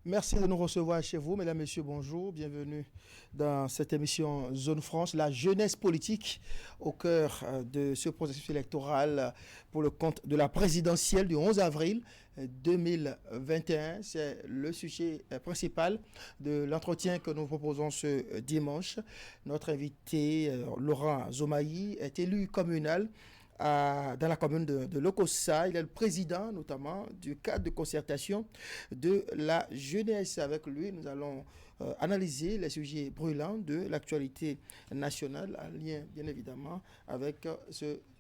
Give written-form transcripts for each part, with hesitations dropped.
Merci de nous recevoir chez vous, mesdames, messieurs, bonjour. Bienvenue dans cette émission Zone France, la jeunesse politique au cœur de ce processus électoral pour le compte de la présidentielle du 11 avril 2021. C'est le sujet principal de l'entretien que nous proposons ce dimanche. Notre invité, Laurent Zomaï, est élu communal dans la commune de Lokossa. Il est le président notamment du cadre de concertation de la jeunesse. Avec lui, nous allons analyser les sujets brûlants de l'actualité nationale, en lien bien évidemment avec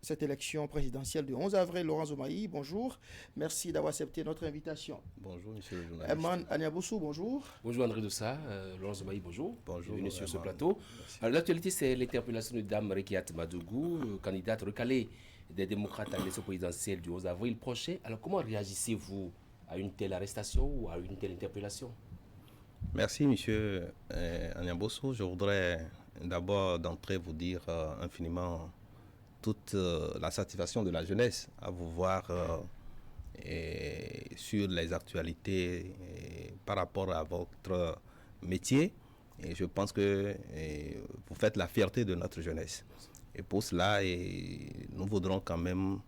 cette élection présidentielle du 11 avril. Laurent Zomaï, bonjour. Merci d'avoir accepté notre invitation. Bonjour, monsieur le journaliste. Eman Aniaboussou, bonjour. Bonjour André Doussa, Laurent Zomaï, bonjour. Bonjour. Bienvenue sur ce plateau. L'actualité, c'est l'interpellation de Dame Rekiat Madougou, candidate recalée des démocrates à l'élection présidentielle du 11 avril prochain. Alors, comment réagissez-vous à une telle arrestation ou à une telle interpellation? Merci, monsieur Aniaboussou. Je voudrais d'abord d'entrée vous dire infiniment toute la satisfaction de la jeunesse à vous voir sur les actualités par rapport à votre métier. Et je pense que vous faites la fierté de notre jeunesse. Et pour cela, nous voudrons quand même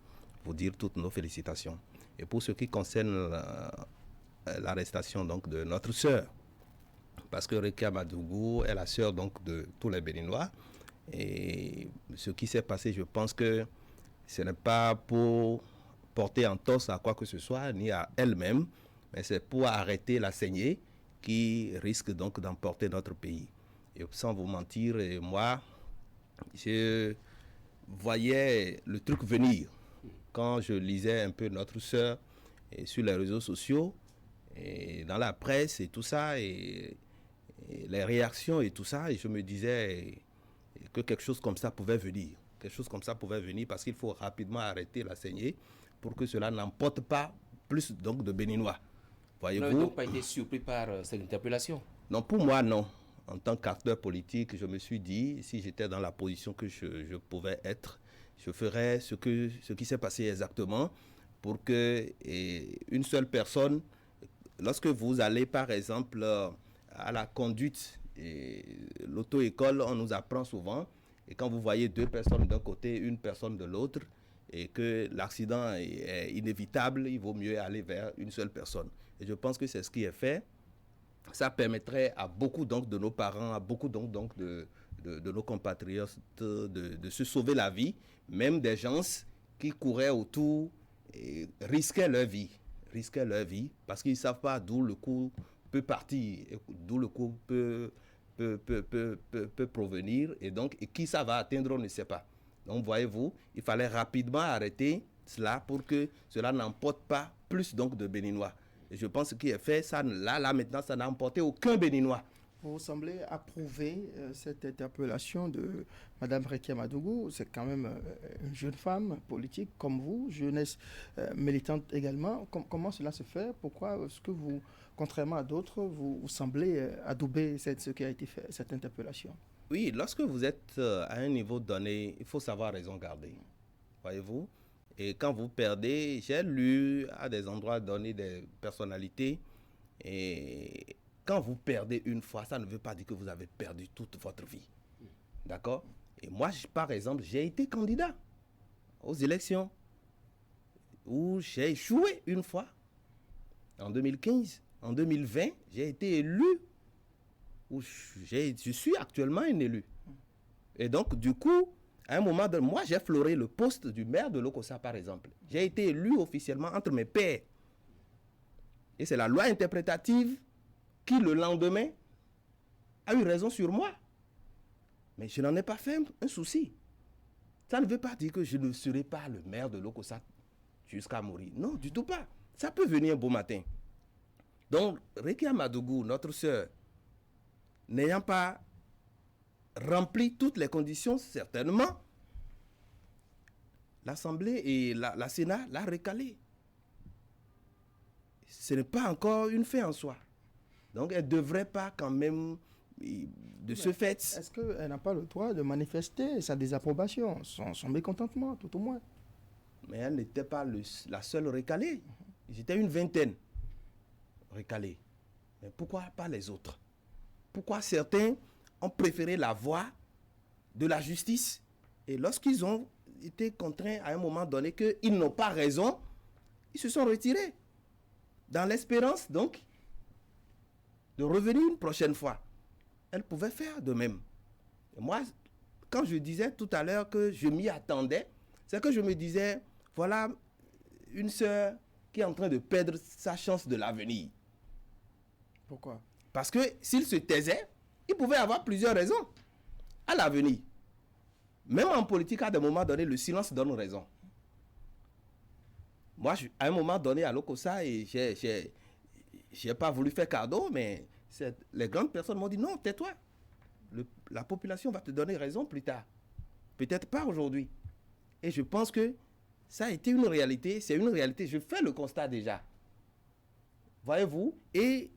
vous dire toutes nos félicitations. Et pour ce qui concerne l'arrestation donc de notre sœur, parce que Rekia Madougou est la sœur donc de tous les Béninois. Et ce qui s'est passé, je pense que ce n'est pas pour porter entorse à quoi que ce soit, ni à elle-même, mais c'est pour arrêter la saignée qui risque donc d'emporter notre pays. Et sans vous mentir, moi, je voyais le truc venir quand je lisais un peu notre sœur sur les réseaux sociaux et dans la presse et tout ça et les réactions et tout ça, et je me disais que quelque chose comme ça pouvait venir. Quelque chose comme ça pouvait venir parce qu'il faut rapidement arrêter la saignée pour que cela n'emporte pas plus donc de Béninois. Voyez-vous. Vous n'avez donc pas été surpris par cette interpellation? Non, pour moi, non. En tant qu'acteur politique, je me suis dit, si j'étais dans la position que je pouvais être, je ferais ce qui s'est passé exactement pour que une seule personne, lorsque vous allez par exemple à la conduite, l'auto-école, on nous apprend souvent, et quand vous voyez deux personnes d'un côté, une personne de l'autre, et que l'accident est inévitable, il vaut mieux aller vers une seule personne. Et je pense que c'est ce qui est fait. Ça permettrait à beaucoup donc de nos parents, à beaucoup donc de nos compatriotes de se sauver la vie, même des gens qui couraient autour et risquaient leur vie, parce qu'ils ne savent pas d'où le coup peut partir, d'où le coup peut provenir, et donc et qui ça va atteindre, on ne sait pas. Donc voyez-vous, il fallait rapidement arrêter cela pour que cela n'emporte pas plus donc de Béninois. Et je pense qu'il est fait, ça, là maintenant, ça n'a emporté aucun Béninois. Vous semblez approuver cette interpellation de Mme Rekia Madougou. C'est quand même une jeune femme politique comme vous, jeunesse militante également. Comment cela se fait? Pourquoi est-ce que vous, contrairement à d'autres, vous semblez adouber ce qui a été fait, cette interpellation? Oui, lorsque vous êtes à un niveau donné, il faut savoir raison garder. Voyez-vous? Et quand vous perdez, j'ai lu à des endroits donnés des personnalités, et quand vous perdez une fois, ça ne veut pas dire que vous avez perdu toute votre vie. D'accord? Et moi, par exemple, j'ai été candidat aux élections où j'ai échoué une fois, en 2015. En 2020, j'ai été élu, où je suis actuellement un élu. Et donc, du coup, à un moment donné, moi, j'ai fleuré le poste du maire de Lokossa, par exemple. J'ai été élu officiellement entre mes pairs. Et c'est la loi interprétative qui, le lendemain, a eu raison sur moi. Mais je n'en ai pas fait un souci. Ça ne veut pas dire que je ne serai pas le maire de Lokossa jusqu'à mourir. Non, du tout pas. Ça peut venir un beau matin. Donc, Rekia Madougou, notre sœur, n'ayant pas rempli toutes les conditions, certainement, l'Assemblée et la Sénat l'a recalé. Ce n'est pas encore une fin en soi. Donc, elle ne devrait pas quand même, de ce fait... Est-ce qu'elle n'a pas le droit de manifester sa désapprobation, son mécontentement, tout au moins? Mais elle n'était pas la seule recalée. J'étais une vingtaine recalée. Mais pourquoi pas les autres? Pourquoi certains ont préféré la voie de la justice et lorsqu'ils ont été contraints à un moment donné qu'ils n'ont pas raison, ils se sont retirés dans l'espérance donc de revenir une prochaine fois. Elle pouvait faire de même. Et moi, quand je disais tout à l'heure que je m'y attendais, c'est que je me disais, voilà une sœur qui est en train de perdre sa chance de l'avenir. Pourquoi? Parce que s'il se taisait, il pouvait avoir plusieurs raisons à l'avenir. Même en politique, à des moments donnés, le silence donne raison. Moi, à un moment donné, à l'Okosa, et j'ai pas voulu faire cadeau, mais les grandes personnes m'ont dit non, tais-toi. La population va te donner raison plus tard. Peut-être pas aujourd'hui. Et je pense que ça a été une réalité. C'est une réalité. Je fais le constat déjà. Voyez-vous? Et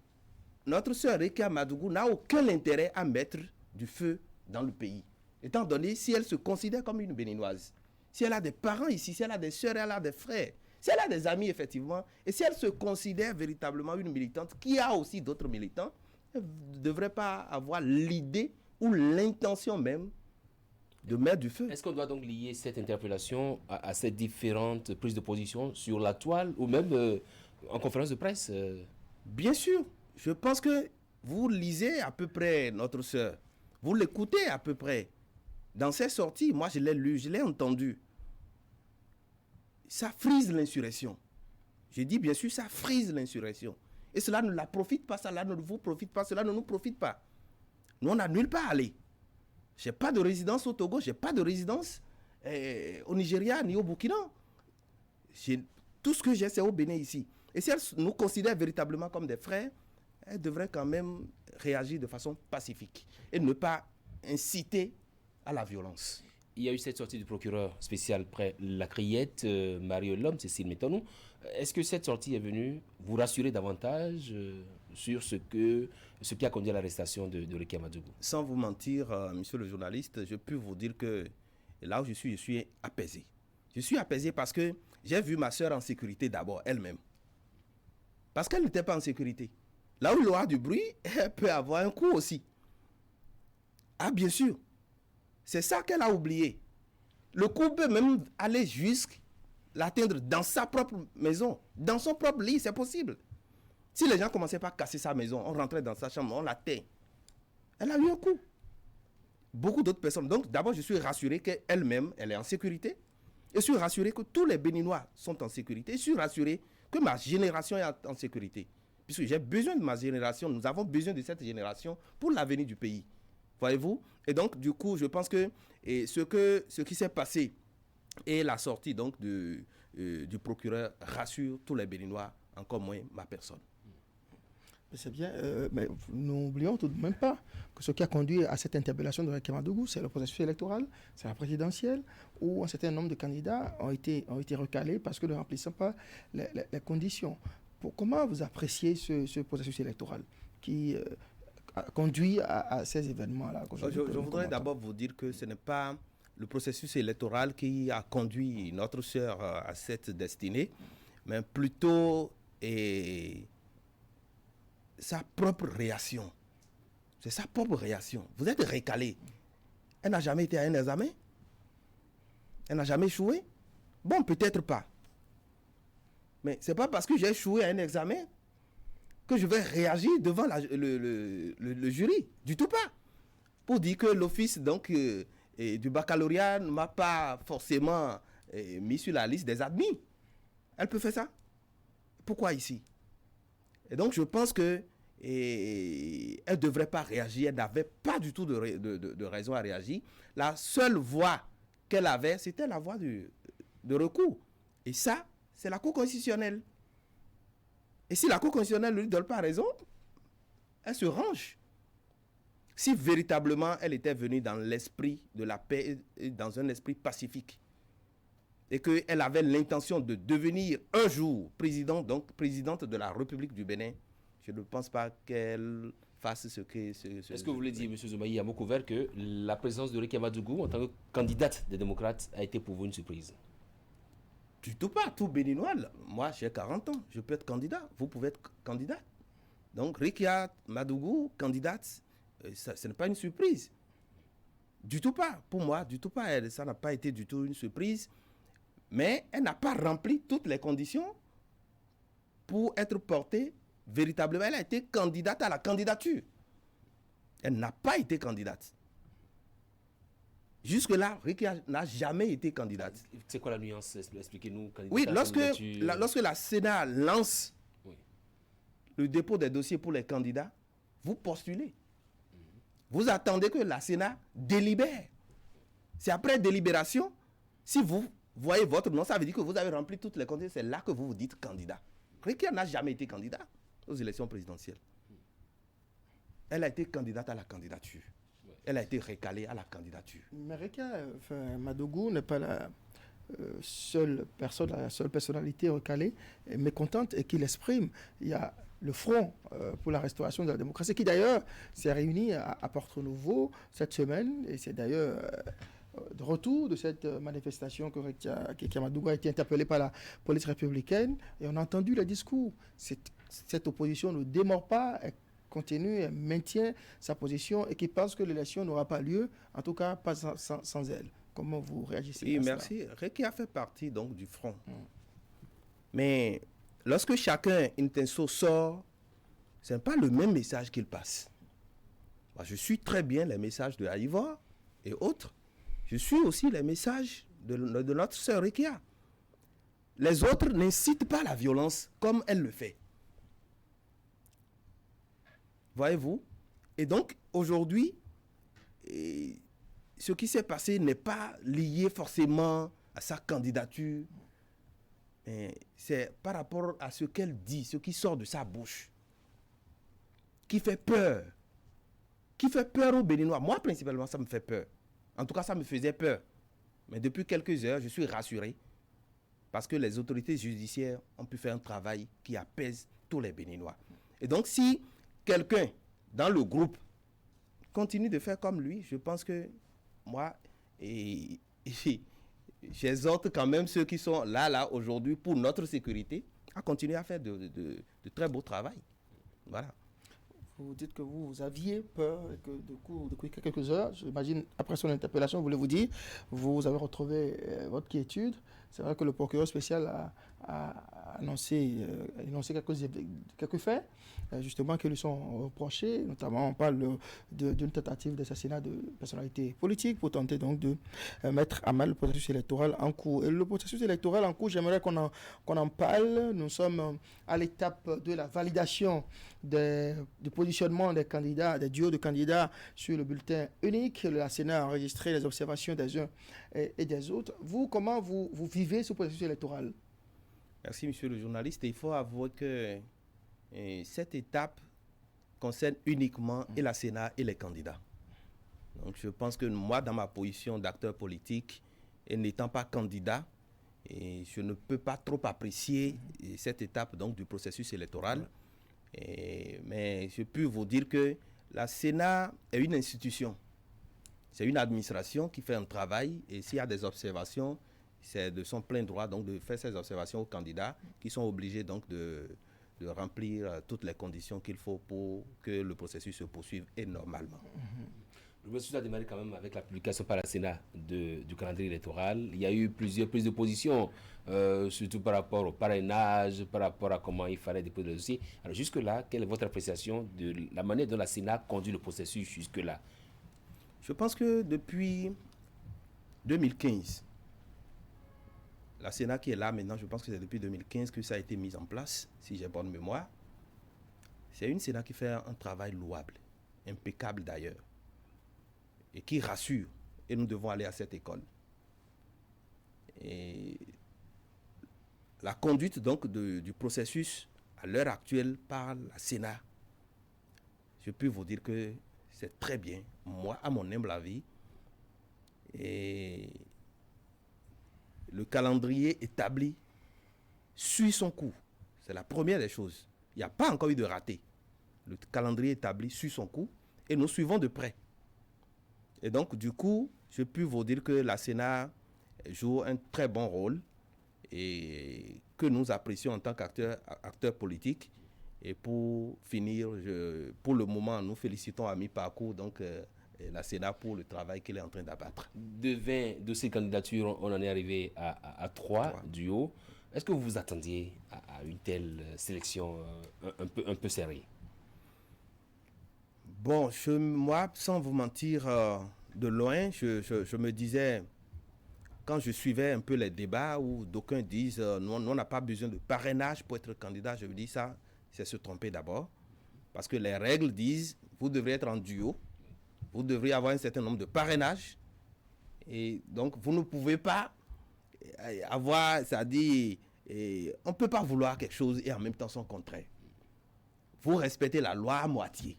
notre sœur Rekia Madougou n'a aucun intérêt à mettre du feu dans le pays. Étant donné, si elle se considère comme une béninoise, si elle a des parents ici, si elle a des sœurs, elle a des frères, si elle a des amis, effectivement, et si elle se considère véritablement une militante, qui a aussi d'autres militants, elle ne devrait pas avoir l'idée ou l'intention même de mettre du feu. Est-ce qu'on doit donc lier cette interpellation à ces différentes prises de position sur la toile ou même en conférence de presse Bien sûr, je pense que vous lisez à peu près notre sœur, vous l'écoutez à peu près. Dans ses sorties, moi je l'ai lu, je l'ai entendu. Ça frise l'insurrection. Je dis bien sûr, ça frise l'insurrection. Et cela ne la profite pas, cela ne vous profite pas, cela ne nous profite pas. Nous, on n'a nulle part à aller. Je n'ai pas de résidence au Togo, je n'ai pas de résidence au Nigeria ni au Burkina. Tout ce que j'ai, c'est au Bénin ici. Et si elle nous considère véritablement comme des frères, elle devrait quand même réagir de façon pacifique et ne pas inciter à la violence. Il y a eu cette sortie du procureur spécial près la Criette, Mario Lhomme, Cécile Métanou. Est-ce que cette sortie est venue vous rassurer davantage sur ce qui a conduit à l'arrestation de Rekia Madougou? Sans vous mentir, monsieur le journaliste, je peux vous dire que là où je suis apaisé. Je suis apaisé parce que j'ai vu ma soeur en sécurité d'abord, elle-même. Parce qu'elle n'était pas en sécurité. Là où il y aura du bruit, elle peut avoir un coup aussi. Ah, bien sûr. C'est ça qu'elle a oublié. Le coup peut même aller jusqu'à l'atteindre dans sa propre maison, dans son propre lit, c'est possible. Si les gens commençaient par casser sa maison, on rentrait dans sa chambre, on l'atteint. Elle a eu un coup. Beaucoup d'autres personnes. Donc d'abord, je suis rassuré qu'elle-même, elle est en sécurité. Je suis rassuré que tous les Béninois sont en sécurité. Je suis rassuré que ma génération est en sécurité. Puisque j'ai besoin de ma génération, nous avons besoin de cette génération pour l'avenir du pays. Voyez-vous? Et donc, du coup, je pense que ce qui s'est passé et la sortie donc du procureur rassure tous les Béninois, encore moins ma personne. C'est bien, mais n'oublions tout de même pas que ce qui a conduit à cette interpellation de Rekia Madougou, c'est le processus électoral, c'est la présidentielle, où un certain nombre de candidats ont été recalés parce que ne remplissant pas les conditions. Comment vous appréciez ce processus électoral qui a conduit à ces événements-là? Je voudrais d'abord vous dire que ce n'est pas le processus électoral qui a conduit notre sœur à cette destinée, mais plutôt sa propre réaction. C'est sa propre réaction. Vous êtes recalé. Elle n'a jamais été à un examen? Elle n'a jamais échoué? Bon, peut-être pas. Mais ce n'est pas parce que j'ai échoué à un examen que je vais réagir devant le jury. Du tout pas. Pour dire que l'office donc, du baccalauréat ne m'a pas forcément mis sur la liste des admis. Elle peut faire ça. Pourquoi ici? Et donc je pense que elle ne devrait pas réagir. Elle n'avait pas du tout de raison à réagir. La seule voie qu'elle avait, c'était la voie de recours. Et ça, c'est la Cour constitutionnelle. Et si la Cour constitutionnelle ne lui donne pas raison, elle se range. Si véritablement elle était venue dans l'esprit de la paix, et dans un esprit pacifique, et qu'elle avait l'intention de devenir un jour présidente de la République du Bénin, je ne pense pas qu'elle fasse ce que... Est-ce que vous voulez dire, M. Zoumaï, à mot couvert, que la présence de Rekia Madougou en tant que candidate des démocrates a été pour vous une surprise? Du tout pas, tout Béninois. Moi, j'ai 40 ans, je peux être candidat. Vous pouvez être candidat. Donc, Rekia Madougou, candidate, ce n'est pas une surprise. Du tout pas. Pour moi, du tout pas. Ça n'a pas été du tout une surprise. Mais elle n'a pas rempli toutes les conditions pour être portée véritablement. Elle a été candidate à la candidature. Elle n'a pas été candidate. Jusque-là, Rekia n'a jamais été candidate. C'est quoi la nuance? Expliquez-nous. Oui, lorsque la Sénat lance le dépôt des dossiers pour les candidats, vous postulez. Vous attendez que la Sénat délibère. C'est après délibération, si vous voyez votre nom, ça veut dire que vous avez rempli toutes les conditions. C'est là que vous vous dites candidat. Rekia n'a jamais été candidat aux élections présidentielles. Elle a été candidate à la candidature. Elle a été recalée à la candidature. Mais Rekia Madougou n'est pas la seule personne, la seule personnalité recalée, mécontente et qui l'exprime. Il y a le Front pour la restauration de la démocratie, qui d'ailleurs s'est réuni à Porto Novo cette semaine, et c'est d'ailleurs de retour de cette manifestation que Rekia Madougou a été interpellé par la police républicaine, et on a entendu le discours. Cette opposition ne démord pas, elle continue, elle maintient sa position, et qui pense que l'élection n'aura pas lieu, en tout cas pas sans elle. Comment vous réagissez à cela? Merci. Rekia fait partie donc du Front. Mais lorsque chacun Intenso sort, ce n'est pas le même message qu'il passe. Moi, je suis très bien les messages de Haïva et autres. Je suis aussi les messages de notre sœur Rekia. Les autres n'incitent pas la violence comme elle le fait. Voyez-vous? Et donc, aujourd'hui, ce qui s'est passé n'est pas lié forcément à sa candidature. C'est par rapport à ce qu'elle dit, ce qui sort de sa bouche, qui fait peur. Qui fait peur aux Béninois. Moi, principalement, ça me fait peur. En tout cas, ça me faisait peur. Mais depuis quelques heures, je suis rassuré parce que les autorités judiciaires ont pu faire un travail qui apaise tous les Béninois. Et donc, si quelqu'un dans le groupe continue de faire comme lui, je pense que moi, j'exhorte quand même ceux qui sont là aujourd'hui pour notre sécurité à continuer à faire de très beau travail. Voilà. Vous dites que vous aviez peur et que depuis quelques heures, j'imagine, après son interpellation, voulez-vous dire, vous avez retrouvé votre quiétude. C'est vrai que le procureur spécial a annoncé quelques faits, justement, qui lui sont reprochés. Notamment, on parle d'une tentative d'assassinat de personnalités politiques pour tenter donc de mettre à mal le processus électoral en cours. Et le processus électoral en cours, j'aimerais qu'on en parle. Nous sommes à l'étape de la validation du positionnement des candidats, des duos de candidats sur le bulletin unique. La Sénat a enregistré les observations des uns et des autres. Vous, comment vous vivez ce processus électoral? Merci, monsieur le journaliste. Il faut avouer que cette étape concerne uniquement et la Sénat et les candidats. Donc, je pense que moi, dans ma position d'acteur politique, et n'étant pas candidat, et je ne peux pas trop apprécier cette étape donc, du processus électoral. Mais je peux vous dire que la Sénat est une institution. C'est une administration qui fait un travail, et s'il y a des observations, c'est de son plein droit donc, de faire ces observations aux candidats qui sont obligés donc, de remplir toutes les conditions qu'il faut pour que le processus se poursuive normalement. Le processus a démarré quand même avec la publication par la Sénat du calendrier électoral. Il y a eu plusieurs prises de position, surtout par rapport au parrainage, par rapport à comment il fallait déposer le dossier. Alors jusque-là, quelle est votre appréciation de la manière dont la Sénat conduit le processus jusque-là? Je pense que depuis 2015, la Sénat qui est là maintenant, je pense que c'est depuis 2015 que ça a été mis en place, si j'ai bonne mémoire. C'est une Sénat qui fait un travail louable, impeccable d'ailleurs, et qui rassure. Et nous devons aller à cette école. Et la conduite donc du processus à l'heure actuelle par la Sénat, je peux vous dire que c'est très bien, moi, à mon humble avis. Et le calendrier établi suit son cours. C'est la première des choses. Il n'y a pas encore eu de raté. Le calendrier établi suit son cours et nous suivons de près. Et donc, du coup, je peux vous dire que la Sénat joue un très bon rôle et que nous apprécions en tant qu'acteurs politiques. Et pour finir, pour le moment, nous félicitons à mi-parcours donc, la Sénat pour le travail qu'il est en train d'abattre. De 20 de ces candidatures, on en est arrivé à 3 duos. Est-ce que vous vous attendiez à une telle sélection un peu serrée? Bon, moi, sans vous mentir, de loin, je me disais, quand je suivais un peu les débats où d'aucuns disent nous, on n'a pas besoin de parrainage pour être candidat, je me dis ça, c'est se tromper d'abord. Parce que les règles disent, vous devrez être en duo, vous devrez avoir un certain nombre de parrainages. Et donc, vous ne pouvez pas avoir, c'est-à-dire, on ne peut pas vouloir quelque chose et en même temps son contraire. Vous respectez la loi à moitié.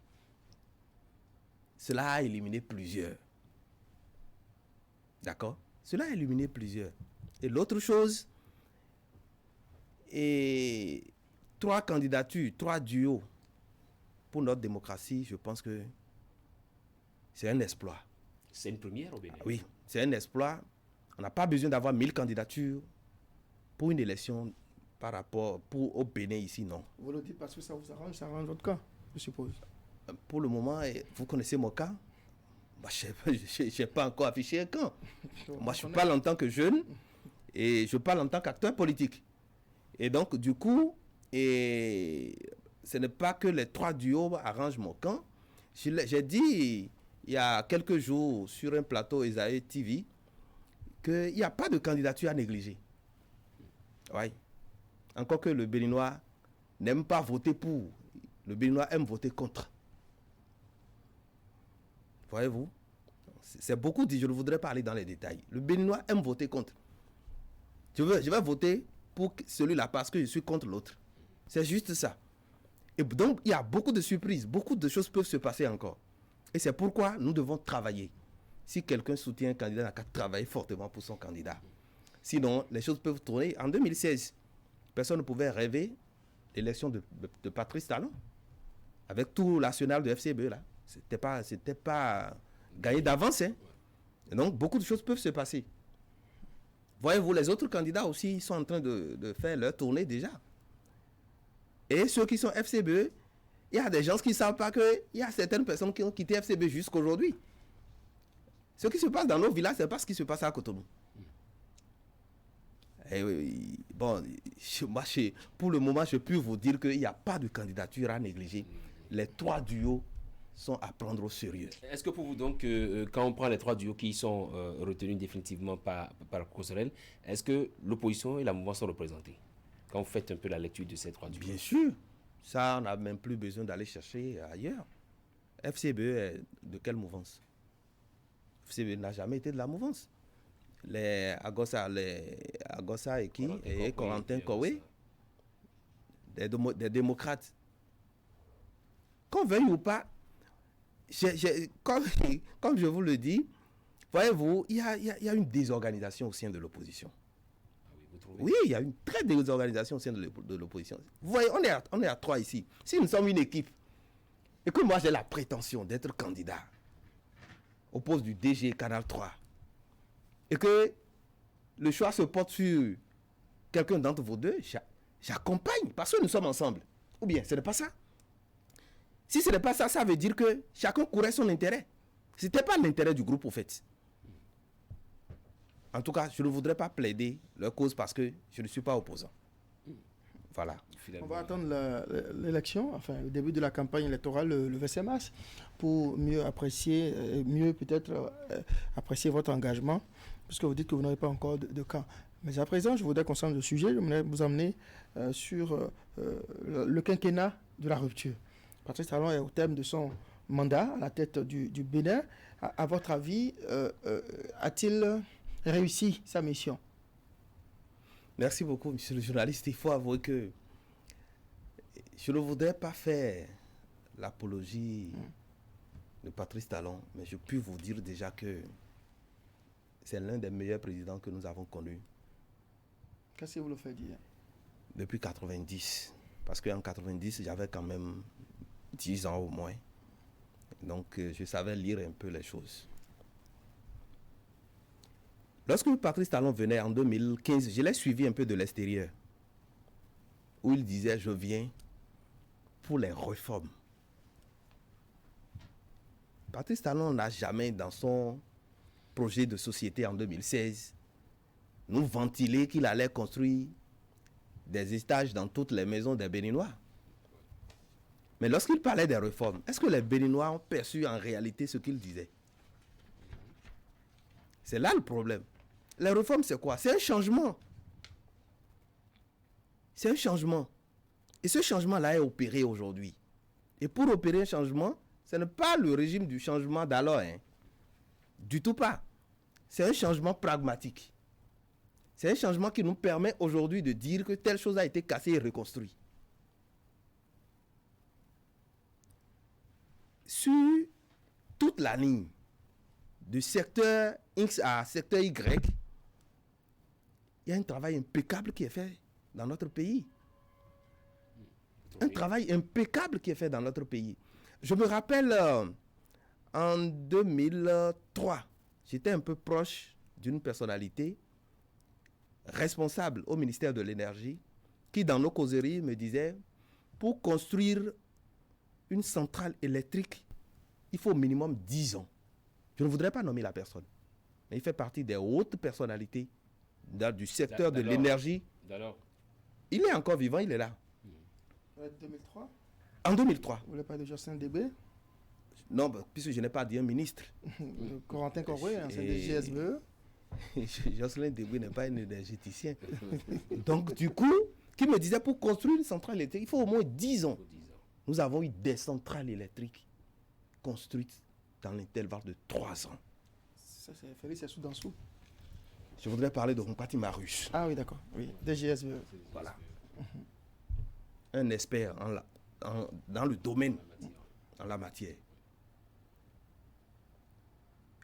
Cela a éliminé plusieurs. D'accord? Cela a éliminé plusieurs. Et l'autre chose, et 3 candidatures, 3 duos pour notre démocratie, je pense que c'est un exploit. C'est une première au Bénin? Oui, c'est un exploit. On n'a pas besoin d'avoir 1000 candidatures pour une élection par rapport au Bénin ici, non. Vous le dites parce que ça vous arrange, ça arrange votre cas, je suppose. Pour le moment, vous connaissez mon cas. Moi, je n'ai pas encore affiché un camp. Moi, je parle en tant que jeune et je parle en tant qu'acteur politique. Et donc, du coup, ce n'est pas que les 3 duos arrangent mon camp. J'ai dit il y a quelques jours sur un plateau Esaïe TV qu'il n'y a pas de candidature à négliger. Oui. Encore que le Béninois n'aime pas voter pour. Le Béninois aime voter contre. Voyez-vous? C'est beaucoup dit, je ne voudrais pas aller dans les détails. Le Béninois aime voter contre. Je vais voter pour celui-là parce que je suis contre l'autre. C'est juste ça. Et donc, il y a beaucoup de surprises, beaucoup de choses peuvent se passer encore. Et c'est pourquoi nous devons travailler. Si quelqu'un soutient un candidat, il n'a qu'à travailler fortement pour son candidat. Sinon, les choses peuvent tourner. En 2016, personne ne pouvait rêver l'élection de Patrice Talon. Avec tout l'arsenal de FCBE, là. C'était pas gagné d'avance. Hein. Et donc, beaucoup de choses peuvent se passer. Voyez-vous, les autres candidats aussi sont en train de faire leur tournée déjà. Et ceux qui sont FCBE, il y a des gens qui ne savent pas qu'il y a certaines personnes qui ont quitté FCBE jusqu'aujourd'hui. Ce qui se passe dans nos villages, ce n'est pas ce qui se passe à Cotonou. Et oui, bon, pour le moment, je peux vous dire qu'il n'y a pas de candidature à négliger. Les 3 duos sont à prendre au sérieux. Est-ce que pour vous donc, quand on prend les 3 duos qui sont retenus définitivement par Cosorel, est-ce que l'opposition et la mouvance sont représentés? Quand vous faites un peu la lecture de ces 3 duos. Bien sûr. Ça, on n'a même plus besoin d'aller chercher ailleurs. FCBE est de quelle mouvance? FCBE n'a jamais été de la mouvance. Les Agossa et qui? Et Corentin Koué, des démocrates. Qu'on veuille ou pas, comme je vous le dis, voyez-vous, il y a une désorganisation au sein de l'opposition. Oui, il y a une très désorganisation au sein de l'opposition. Vous voyez, on est à 3 ici. Si nous sommes une équipe, et que moi j'ai la prétention d'être candidat au poste du DG Canal 3, et que le choix se porte sur quelqu'un d'entre vous deux, j'accompagne parce que nous sommes ensemble. Ou bien, ce n'est pas ça. Si ce n'est pas ça, ça veut dire que chacun courait son intérêt. Ce n'était pas l'intérêt du groupe au fait. En tout cas, je ne voudrais pas plaider leur cause parce que je ne suis pas opposant. Voilà. On va attendre l'élection, enfin le début de la campagne électorale le 25 mars pour mieux apprécier, mieux peut-être apprécier votre engagement, puisque vous dites que vous n'avez pas encore de camp. Mais à présent, je voudrais qu'on change de sujet. Je voudrais vous emmener sur le quinquennat de la rupture. Patrice Talon est au terme de son mandat à la tête du Bénin. À votre avis, a-t-il réussi sa mission? Merci beaucoup, monsieur le journaliste. Il faut avouer que je ne voudrais pas faire l'apologie de Patrice Talon, mais je puis vous dire déjà que c'est l'un des meilleurs présidents que nous avons connus. Qu'est-ce que vous le faites dire? Depuis 90. Parce qu'en 90, j'avais quand même 10 ans au moins. Donc, je savais lire un peu les choses. Lorsque Patrice Talon venait en 2015, je l'ai suivi un peu de l'extérieur. Où il disait, je viens pour les réformes. Patrice Talon n'a jamais, dans son projet de société en 2016, nous ventilé qu'il allait construire des étages dans toutes les maisons des Béninois. Mais lorsqu'il parlait des réformes, est-ce que les Béninois ont perçu en réalité ce qu'il disait? C'est là le problème. Les réformes, c'est quoi? C'est un changement. C'est un changement. Et ce changement-là est opéré aujourd'hui. Et pour opérer un changement, ce n'est pas le régime du changement d'alors. Du tout pas. C'est un changement pragmatique. C'est un changement qui nous permet aujourd'hui de dire que telle chose a été cassée et reconstruite. Sur toute la ligne, de secteur X à secteur Y, il y a un travail impeccable qui est fait dans notre pays. Un travail impeccable qui est fait dans notre pays. Je me rappelle, en 2003, j'étais un peu proche d'une personnalité responsable au ministère de l'Énergie qui, dans nos causeries, me disait, pour construire une centrale électrique, il faut au minimum 10 ans. Je ne voudrais pas nommer la personne, mais il fait partie des hautes personnalités du secteur de l'énergie. Il est encore vivant, il est là. 2003 En 2003. Vous voulez parler de Jocelyn Débé? Non, puisque je n'ai pas dit un ministre. Corentin Coré, ancien des GSBE. Jocelyn Débé n'est pas un énergéticien. Donc, du coup, qui me disait pour construire une centrale électrique, il faut au moins 10 ans. Nous avons eu des centrales électriques construites dans l'intervalle de 3 ans. Ça, c'est Félix Yassou-Dansou. Je voudrais parler de Rompati Marus. Ah oui, d'accord. Oui, des GSBE. Voilà. Un expert dans le domaine, en la matière.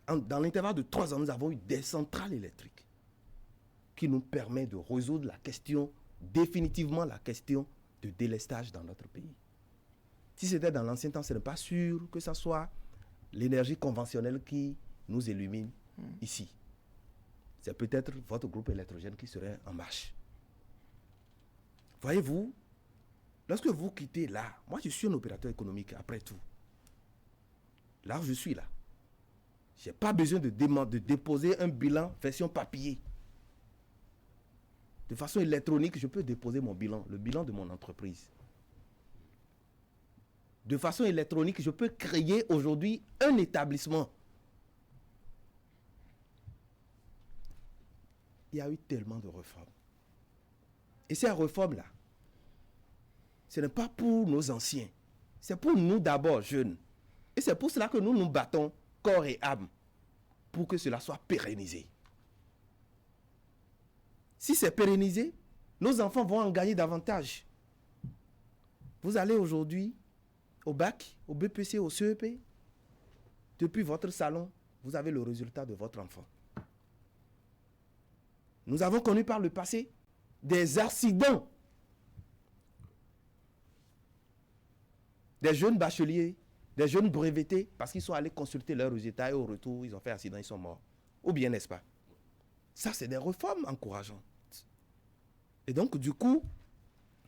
Dans l'intervalle de 3 ans, nous avons eu des centrales électriques qui nous permettent de résoudre la question, définitivement la question de délestage dans notre pays. Si c'était dans l'ancien temps, ce n'est pas sûr que ce soit l'énergie conventionnelle qui nous illumine ici. C'est peut-être votre groupe électrogène qui serait en marche. Voyez-vous, lorsque vous quittez là, moi je suis un opérateur économique après tout. Là où je suis là, je n'ai pas besoin de déposer un bilan version papier. De façon électronique, je peux déposer mon bilan, le bilan de mon entreprise. De façon électronique, je peux créer aujourd'hui un établissement. Il y a eu tellement de réformes. Et ces réformes-là, ce n'est pas pour nos anciens. C'est pour nous d'abord, jeunes. Et c'est pour cela que nous nous battons corps et âme pour que cela soit pérennisé. Si c'est pérennisé, nos enfants vont en gagner davantage. Vous allez aujourd'hui au bac, au BPC, au CEP, depuis votre salon, vous avez le résultat de votre enfant. Nous avons connu par le passé des accidents. Des jeunes bacheliers, des jeunes brevetés, parce qu'ils sont allés consulter leurs résultats et au retour, ils ont fait accident, ils sont morts. Ou bien, n'est-ce pas? Ça, c'est des réformes encourageantes. Et donc, du coup,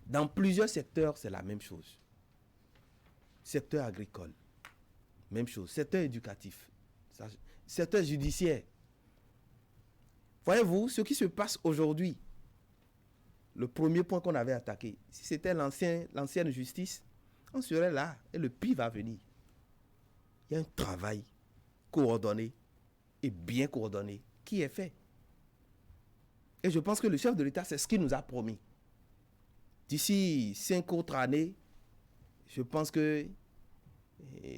dans plusieurs secteurs, c'est la même chose. Secteur agricole, même chose. Secteur éducatif, secteur judiciaire. Voyez-vous, ce qui se passe aujourd'hui, le premier point qu'on avait attaqué, si c'était l'ancienne justice, on serait là et le pire va venir. Il y a un travail coordonné et bien coordonné qui est fait. Et je pense que le chef de l'État, c'est ce qu'il nous a promis. D'ici 5 autres années, je pense que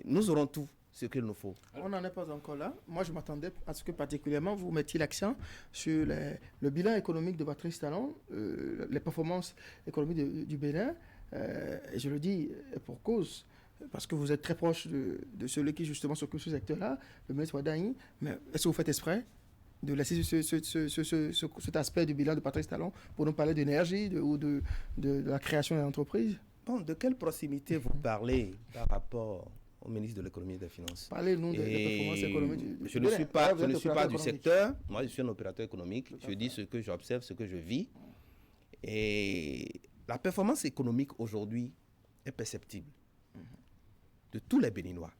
nous aurons tout ce qu'il nous faut. On n'en est pas encore là. Moi, je m'attendais à ce que particulièrement vous mettiez l'accent sur le bilan économique de Patrice Talon, les performances économiques du Bénin. Et je le dis pour cause, parce que vous êtes très proche de celui qui justement s'occupe de ce secteur-là, le ministre Wadaï. Mais est-ce que vous faites exprès de laisser cet aspect du bilan de Patrice Talon pour nous parler d'énergie ou de la création d'une entreprise? Bon, de quelle proximité vous parlez par rapport au ministre de l'économie et des finances? Parlez-nous des performances économiques Je ne suis pas du secteur. Moi, je suis un opérateur économique. Je dis ce que j'observe, ce que je vis. Et la performance économique aujourd'hui est perceptible de tous les Béninois.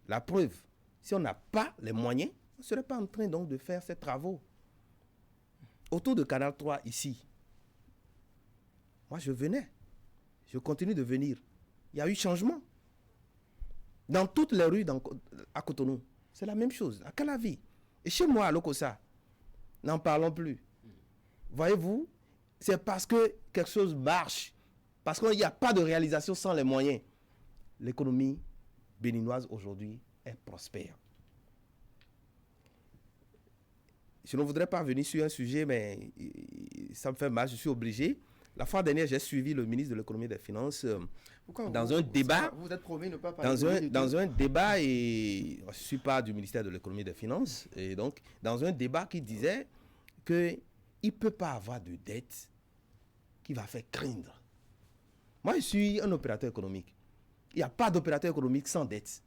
La preuve, si on n'a pas les moyens, on ne serait pas en train donc de faire ces travaux. Autour de Canal 3, ici, moi je venais, je continue de venir. Il y a eu changement. Dans toutes les rues à Cotonou, c'est la même chose, à Calavi. Et chez moi, à Lokossa, n'en parlons plus. Voyez-vous, c'est parce que quelque chose marche, parce qu'il n'y a pas de réalisation sans les moyens. L'économie béninoise aujourd'hui est prospère. Je ne voudrais pas venir sur un sujet, mais ça me fait mal, je suis obligé. La fois dernière, j'ai suivi le ministre de l'économie et des finances dans un débat. Vous êtes promis ne pas parler dans un débat, et je ne suis pas du ministère de l'économie et des finances, et donc dans un débat qui disait qu'il ne peut pas avoir de dette qui va faire craindre. Moi, je suis un opérateur économique. Il n'y a pas d'opérateur économique sans dette.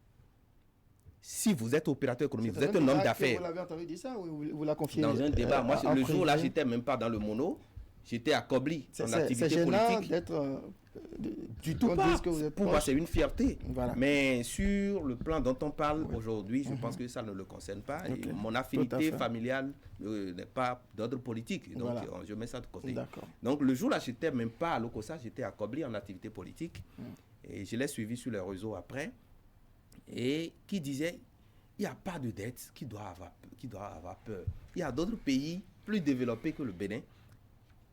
Si vous êtes opérateur économique, vous êtes un homme d'affaires. Vous l'avez entendu dire ça ou vous la confiez dans un débat? Moi, le jour-là, je n'étais même pas dans le mono. J'étais à Kobli, en activité politique. D'être du tout pas. Pour moi, c'est une fierté. Voilà. Mais sur le plan dont on parle aujourd'hui, je pense que ça ne le concerne pas. Okay. Et mon affinité familiale n'est pas d'ordre politique. Donc, voilà. Je mets ça de côté. Donc, le jour-là, je n'étais même pas à Lokossa, j'étais à Kobli en activité politique. Et je l'ai suivi sur les réseaux après. Et qui disait, il n'y a pas de dette qui doit avoir peur. Il y a d'autres pays plus développés que le Bénin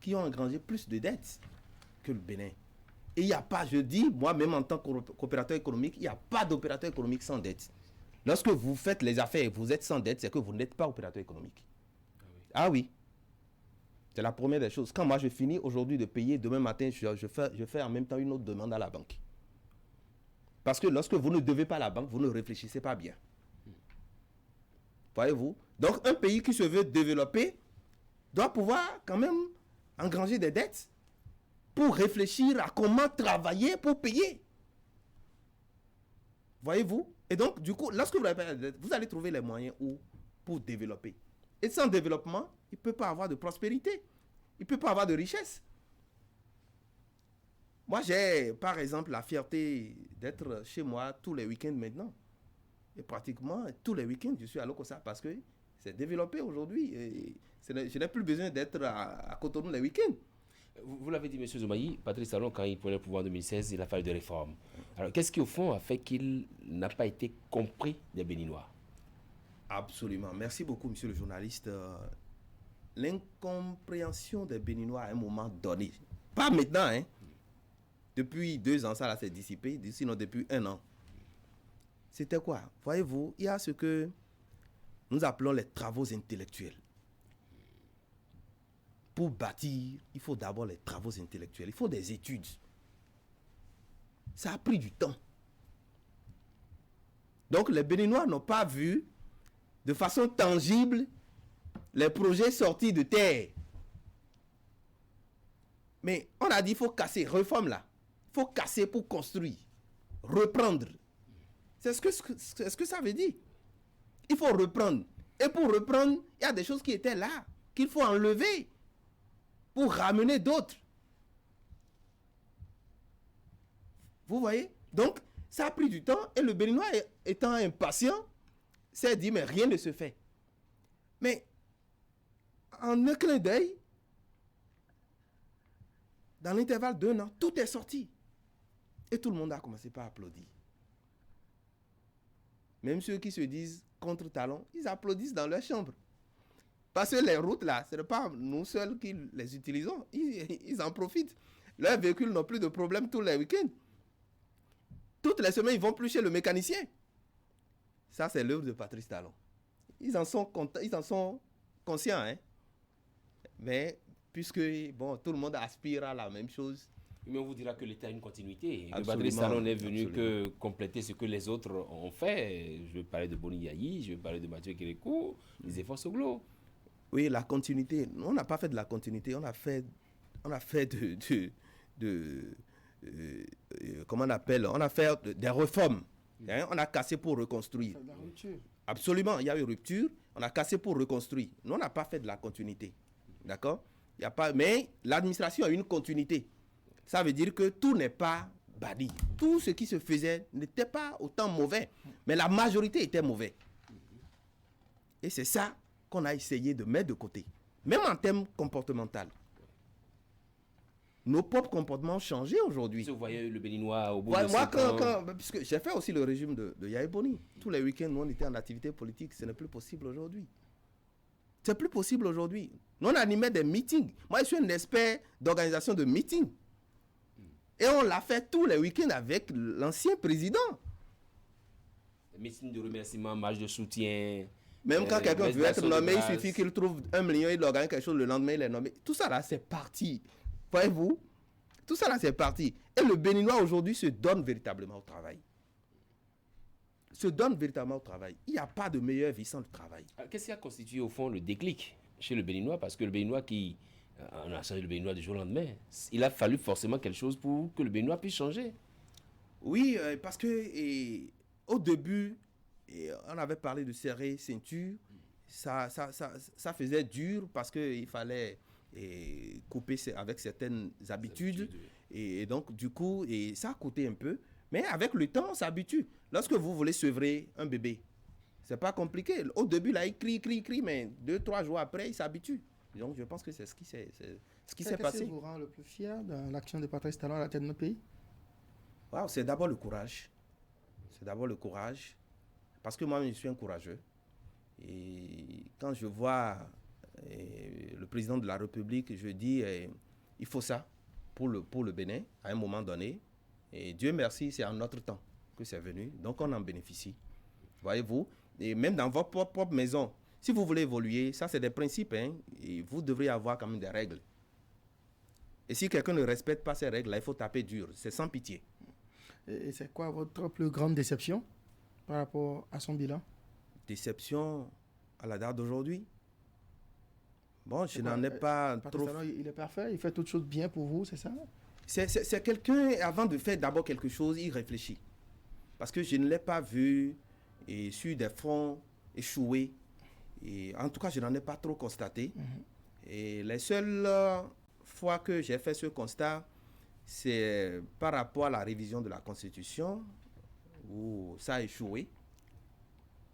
qui ont engrangé plus de dettes que le Bénin. Et il n'y a pas, je dis, moi-même en tant qu'opérateur économique, il n'y a pas d'opérateur économique sans dette. Lorsque vous faites les affaires et vous êtes sans dette, c'est que vous n'êtes pas opérateur économique. Ah oui. C'est la première des choses. Quand moi je finis aujourd'hui de payer, demain matin, je fais en même temps une autre demande à la banque. Parce que lorsque vous ne devez pas à la banque, vous ne réfléchissez pas bien. Voyez-vous? Donc un pays qui se veut développer doit pouvoir quand même engranger des dettes pour réfléchir à comment travailler pour payer. Voyez-vous? Et donc, du coup, lorsque vous avez la dette, vous allez trouver les moyens pour développer. Et sans développement, il ne peut pas avoir de prospérité. Il ne peut pas avoir de richesse. Moi, j'ai, par exemple, la fierté d'être chez moi tous les week-ends maintenant. Et pratiquement tous les week-ends, je suis à Lokossa parce que c'est développé aujourd'hui. Et je n'ai plus besoin d'être à Cotonou les week-ends. Vous l'avez dit, M. Zoumaï, Patrice Talon, quand il prenait le pouvoir en 2016, il a fallu des réformes. Alors, qu'est-ce qui, au fond, a fait qu'il n'a pas été compris des Béninois? Absolument. Merci beaucoup, monsieur le journaliste. L'incompréhension des Béninois à un moment donné, pas maintenant, hein. Depuis 2 ans, ça s'est dissipé, sinon depuis 1 an. C'était quoi? Voyez-vous, il y a ce que nous appelons les travaux intellectuels. Pour bâtir, il faut d'abord les travaux intellectuels. Il faut des études. Ça a pris du temps. Donc, les Béninois n'ont pas vu de façon tangible les projets sortis de terre. Mais on a dit qu'il faut casser, réforme là. Il faut casser pour construire, reprendre. C'est ce que ça veut dire. Il faut reprendre. Et pour reprendre, il y a des choses qui étaient là, qu'il faut enlever pour ramener d'autres. Vous voyez? Donc, ça a pris du temps et le Béninois, étant impatient, s'est dit, mais rien ne se fait. Mais, en un clin d'œil, dans l'intervalle d'1 an, tout est sorti. Et tout le monde a commencé par applaudir. Même ceux qui se disent contre Talon, ils applaudissent dans leur chambre. Parce que les routes là, ce n'est pas nous seuls qui les utilisons. Ils en profitent. Leurs véhicules n'ont plus de problème tous les week-ends. Toutes les semaines, ils vont plus chez le mécanicien. Ça, c'est l'œuvre de Patrice Talon. Ils en sont conscients. Hein? Mais puisque tout le monde aspire à la même chose. Mais on vous dira que l'État a une continuité. Patrice Talon n'est venu que compléter ce que les autres ont fait. Je vais parler de Boni Yayi, je vais parler de Mathieu Kérékou, les efforts Soglo. Oui, la continuité. On n'a pas fait de la continuité, on a fait comment on appelle? On a fait des réformes. Hein? On a cassé pour reconstruire. La rupture. Absolument, il y a eu rupture. On a cassé pour reconstruire. Nous, on n'a pas fait de la continuité. D'accord? Il y a pas, mais l'administration a une continuité. Ça veut dire que tout n'est pas banni. Tout ce qui se faisait n'était pas autant mauvais, mais la majorité était mauvaise. Et c'est ça qu'on a essayé de mettre de côté, même en termes comportementaux. Nos propres comportements ont changé aujourd'hui. Si vous voyez le Béninois au bout Ouais, de moi, 5 ans... puisque j'ai fait aussi le régime de Yahya Boni. Tous les week-ends, nous, on était en activité politique. Ce n'est plus possible aujourd'hui. C'est plus possible aujourd'hui. Nous, on animait des meetings. Moi, je suis un expert d'organisation de meetings. Et on l'a fait tous les week-ends avec l'ancien président. Meeting de remerciement, marche de soutien... Même quand quelqu'un veut être nommé, il grâce. suffit qu'il trouve 1 million, il organise quelque chose, le lendemain, il est nommé. Tout ça, là, c'est parti. Voyez-vous? Tout ça, là, c'est parti. Et le Béninois, aujourd'hui, se donne véritablement au travail. Se donne véritablement au travail. Il n'y a pas de meilleure vie sans le travail. Alors, qu'est-ce qui a constitué, au fond, le déclic chez le Béninois? Parce que le Béninois qui... On a changé le Béninois du jour au lendemain. Il a fallu forcément quelque chose pour que le Béninois puisse changer. Oui, parce que au début, on avait parlé de serrer ceinture. Ça faisait dur parce qu'il fallait couper avec certaines habitudes. Et donc, du coup, ça a coûté un peu. Mais avec le temps, on s'habitue. Lorsque vous voulez sevrer un bébé, c'est pas compliqué. Au début, là, il crie, mais 2-3 jours après, il s'habitue. Donc, je pense que c'est ce qui s'est passé. Qu'est-ce qui vous rend le plus fier dans l'action de Patrice Talon à la tête de notre pays? Wow, c'est d'abord le courage. C'est d'abord le courage. Parce que moi, je suis un courageux. Et quand je vois le président de la République, je dis il faut ça pour le Bénin à un moment donné. Et Dieu merci, c'est en notre temps que c'est venu. Donc, on en bénéficie. Voyez-vous? Et même dans votre propre maison, si vous voulez évoluer, ça, c'est des principes. Hein, et vous devrez avoir quand même des règles. Et si quelqu'un ne respecte pas ces règles-là, il faut taper dur. C'est sans pitié. Et c'est quoi votre plus grande déception par rapport à son bilan? Déception à la date d'aujourd'hui? Bon, je n'en ai pas trop... Talon, il est parfait, il fait toutes choses bien pour vous, c'est ça? C'est quelqu'un, avant de faire d'abord quelque chose, il réfléchit. Parce que je ne l'ai pas vu sur des fronts échoués. Et en tout cas, je n'en ai pas trop constaté. Et les seules fois que j'ai fait ce constat, c'est par rapport à la révision de la Constitution, où ça a échoué.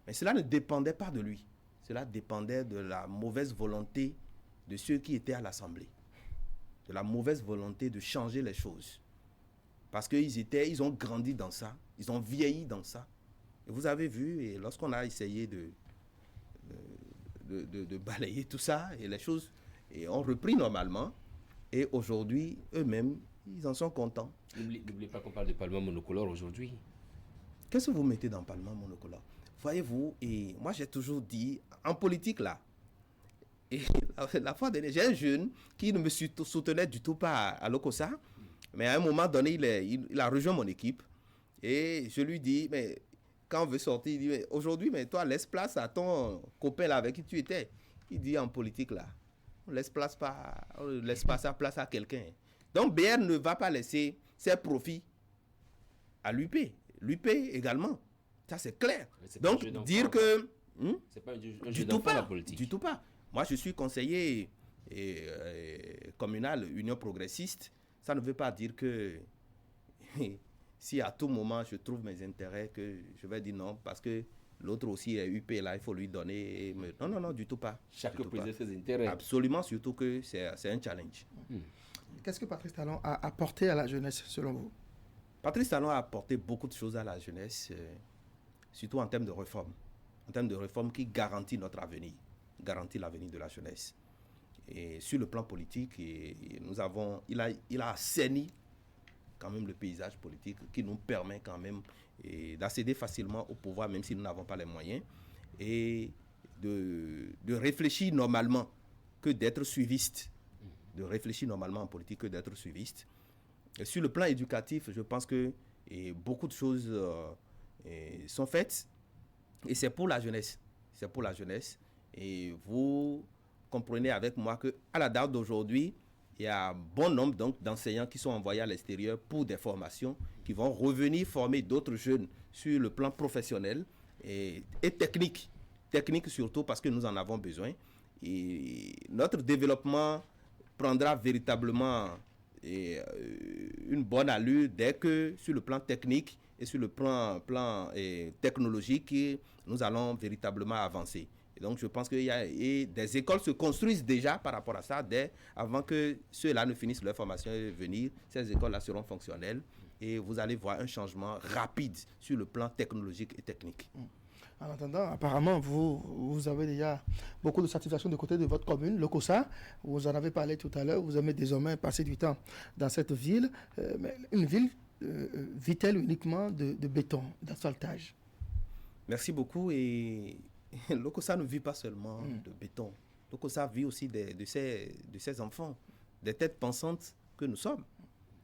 Mais cela ne dépendait pas de lui. Cela dépendait de la mauvaise volonté de ceux qui étaient à l'Assemblée. De la mauvaise volonté de changer les choses. Parce qu'ils ont grandi dans ça. Ils ont vieilli dans ça. Et vous avez vu, et lorsqu'on a essayé de balayer tout ça, et les choses ont repris normalement. Et aujourd'hui, eux-mêmes, ils en sont contents. N'oubliez pas qu'on parle de Parlement monocolore aujourd'hui. Qu'est-ce que vous mettez dans Parlement monocolore? Voyez-vous, et moi j'ai toujours dit, en politique là, et la fois dernière, j'ai un jeune qui ne me soutenait du tout pas à l'OCOSA, mais à un moment donné, il a rejoint mon équipe, et je lui dis, mais quand on veut sortir, il dit, mais aujourd'hui, mais toi, laisse place à ton copain là avec qui tu étais. Il dit, en politique là, on ne laisse pas sa place à quelqu'un. Donc BR ne va pas laisser ses profits à l'UP. L'UP également. Ça, c'est clair. Donc, dire que... c'est pas un du jeu tout d'enfant, pas, la politique. du tout pas. Moi, je suis conseiller communal, Union progressiste. Ça ne veut pas dire que si à tout moment je trouve mes intérêts, que je vais dire non, parce que l'autre aussi est UP, là, il faut lui donner... Non, du tout pas. Chacun préserve ses intérêts. Absolument, surtout que c'est un challenge. Qu'est-ce que Patrice Talon a apporté à la jeunesse, selon vous? Patrice Talon a apporté beaucoup de choses à la jeunesse, surtout en termes de réforme. En termes de réforme qui garantit notre avenir, garantit l'avenir de la jeunesse. Et sur le plan politique, il a assaini quand même le paysage politique qui nous permet quand même d'accéder facilement au pouvoir, même si nous n'avons pas les moyens, et de réfléchir normalement que d'être suiviste. De réfléchir normalement en politique que d'être suiviste. Et sur le plan éducatif, je pense que beaucoup de choses sont faites. Et c'est pour la jeunesse. C'est pour la jeunesse. Et vous comprenez avec moi qu'à la date d'aujourd'hui, il y a un bon nombre d'enseignants qui sont envoyés à l'extérieur pour des formations, qui vont revenir former d'autres jeunes sur le plan professionnel et technique. Technique surtout parce que nous en avons besoin. Et notre développement prendra véritablement une bonne allure dès que sur le plan technique et sur le plan technologique, nous allons véritablement avancer. Et donc, je pense que des écoles se construisent déjà par rapport à ça, avant que ceux-là ne finissent leur formation et venir. Ces écoles-là seront fonctionnelles et vous allez voir un changement rapide sur le plan technologique et technique. En attendant, apparemment, vous avez déjà beaucoup de satisfaction de côté de votre commune, le COSA. Vous en avez parlé tout à l'heure. Vous aimez désormais passer du temps dans cette ville. Mais une ville vit-elle uniquement de béton, d'asphaltage? Merci beaucoup. Et le COSA ne vit pas seulement de béton. Le COSA vit aussi de ses enfants, des têtes pensantes que nous sommes.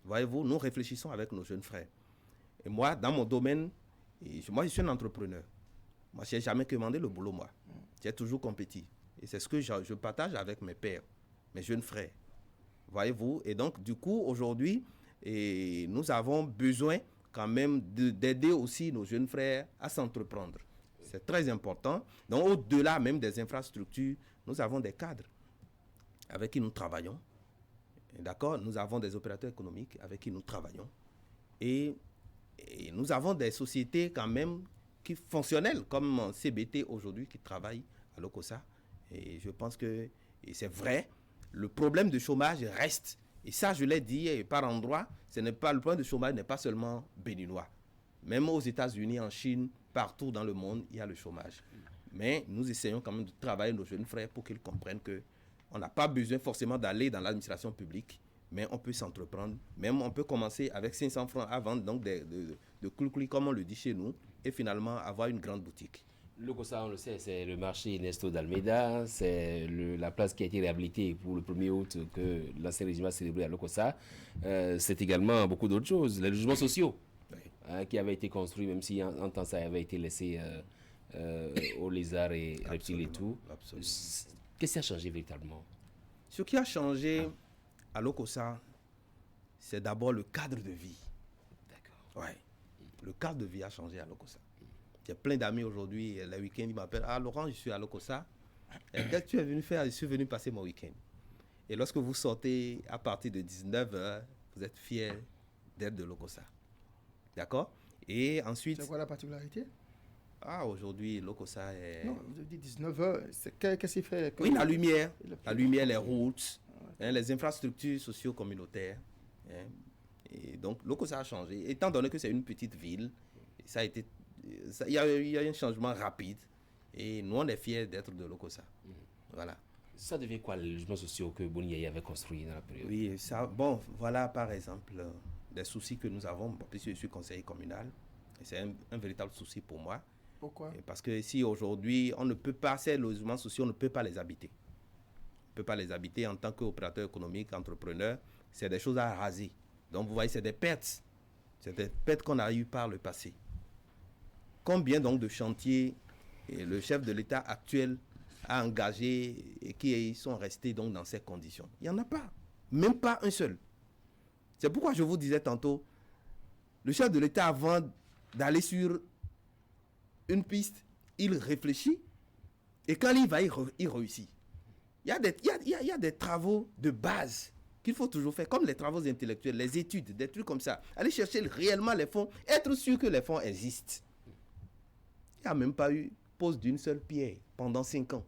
Voyez-vous, nous réfléchissons avec nos jeunes frères. Et moi, dans mon domaine, moi, je suis un entrepreneur. Moi, je n'ai jamais commandé le boulot, moi. J'ai toujours compétit. Et c'est ce que je partage avec mes pères, mes jeunes frères. Voyez-vous? Et donc, du coup, aujourd'hui, nous avons besoin quand même d'aider aussi nos jeunes frères à s'entreprendre. C'est très important. Donc, au-delà même des infrastructures, nous avons des cadres avec qui nous travaillons. D'accord? Nous avons des opérateurs économiques avec qui nous travaillons. Et nous avons des sociétés quand même fonctionnelles, comme CBT aujourd'hui, qui travaillent à l'OCOSA. Et je pense que c'est vrai, le problème de chômage reste. Et ça, je l'ai dit par endroit, le problème de chômage n'est pas seulement béninois. Même aux États-Unis, en Chine, partout dans le monde, il y a le chômage. Mais nous essayons quand même de travailler nos jeunes frères pour qu'ils comprennent qu'on n'a pas besoin forcément d'aller dans l'administration publique, mais on peut s'entreprendre. Même on peut commencer avec 500 francs à vendre, donc de coulis, comme on le dit chez nous, et finalement avoir une grande boutique. Le COSA, on le sait, c'est le marché Ernesto d'Almeida, c'est la place qui a été réhabilitée pour le 1er août que l'ancien régime a célébré à l'Ocosa. C'est également beaucoup d'autres choses, les logements sociaux qui avaient été construits, même si en temps ça avait été laissé aux lézards et reptiles et tout. Absolument. Qu'est-ce qui a changé véritablement? Ce qui a changé à l'Ocosa, c'est d'abord le cadre de vie. D'accord. Ouais. Le cadre de vie a changé à l'Ocosa. J'ai plein d'amis aujourd'hui, le week-end, ils m'appellent. Ah, Laurent, je suis à l'Ocosa. Qu'est-ce que tu es venu faire? Je suis venu passer mon week-end. Et lorsque vous sortez à partir de 19h, vous êtes fiers d'être de l'Ocosa. D'accord? Et ensuite. C'est quoi la particularité? Ah, aujourd'hui, l'Ocosa est. Non, vous dites 19h. Qu'est-ce qu'il fait? Oui, la lumière. La lumière, les routes, les infrastructures socio-communautaires. Et donc, l'Ocosa a changé. Étant donné que c'est une petite ville, ça a été. Il y a un changement rapide et nous on est fiers d'être de l'Ocosa. Voilà. Ça devient quoi les logements sociaux que Boniaï avait construits dans la période? Oui, ça, bon, voilà par exemple des soucis que nous avons, puisque je suis conseiller communal. C'est un véritable souci pour moi. Pourquoi? Parce que si aujourd'hui on ne peut pas, ces logements sociaux, on ne peut pas les habiter. On ne peut pas les habiter en tant qu'opérateur économique, entrepreneur. C'est des choses à raser. Donc vous voyez, c'est des pertes. C'est des pertes qu'on a eues par le passé. Combien donc de chantiers le chef de l'État actuel a engagé et qui sont restés donc dans ces conditions? Il n'y en a pas. Même pas un seul. C'est pourquoi je vous disais tantôt, le chef de l'État, avant d'aller sur une piste, il réfléchit et quand il va, il réussit. Il y a des travaux de base qu'il faut toujours faire, comme les travaux intellectuels, les études, des trucs comme ça. Aller chercher réellement les fonds, être sûr que les fonds existent. Il n'y a même pas eu pose d'une seule pierre pendant 5 ans.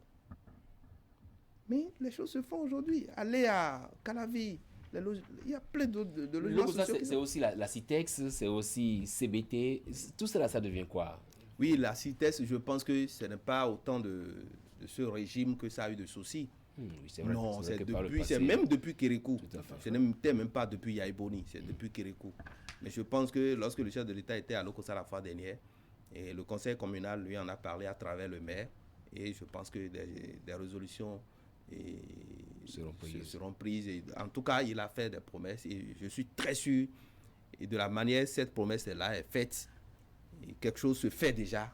Mais les choses se font aujourd'hui. Allez à Calavi, il y a plein de logements sociaux. C'est aussi la CITEX, c'est aussi CBT. Tout cela, ça devient quoi? Oui, la CITEX, je pense que ce n'est pas autant de ce régime que ça a eu de soucis. Oui, c'est vrai, non, c'est même depuis Kérékou. Ce n'était même pas depuis Yaïboni, c'est depuis Kérékou. Mais je pense que lorsque le chef de l'État était à l'Ocosa la fois dernière, et le conseil communal lui en a parlé à travers le maire, et je pense que des résolutions seront prises. Et en tout cas, il a fait des promesses, et je suis très sûr et de la manière cette promesse-là est faite. Et quelque chose se fait déjà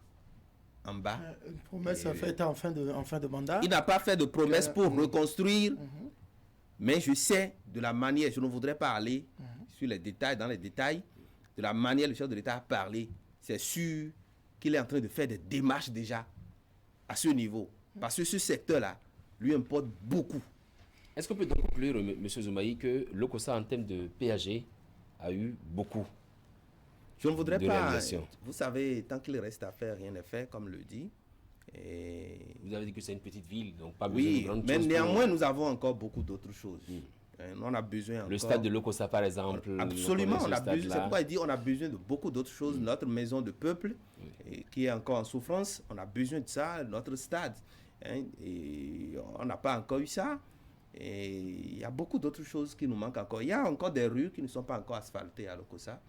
en bas. Une promesse faite en fin de mandat. Il n'a pas fait de promesse pour reconstruire, mais je sais de la manière, je ne voudrais pas aller sur les détails, dans les détails, de la manière le chef de l'État a parlé. C'est sûr qu'il est en train de faire des démarches déjà à ce niveau. Parce que ce secteur-là lui importe beaucoup. Est-ce qu'on peut donc conclure, M. Zoumaï, que l'Ocosa, en termes de PAG, a eu beaucoup. Je ne voudrais de pas. réalisation. Vous savez, tant qu'il reste à faire, rien n'est fait, comme le dit. Et Vous avez dit que c'est une petite ville, donc pas besoin de oui, grandes mais choses. néanmoins, nous avons encore beaucoup d'autres choses. On a besoin encore. Le stade de Lokossa, par exemple. Absolument, on a besoin. C'est pourquoi il il dit on a besoin de beaucoup d'autres choses. Notre maison de peuple, qui est encore en souffrance, on a besoin de ça. Notre stade, et on n'a pas encore eu ça. Et il y a beaucoup d'autres choses qui nous manquent encore. Il y a encore des rues qui ne sont pas encore asphaltées à Lokossa.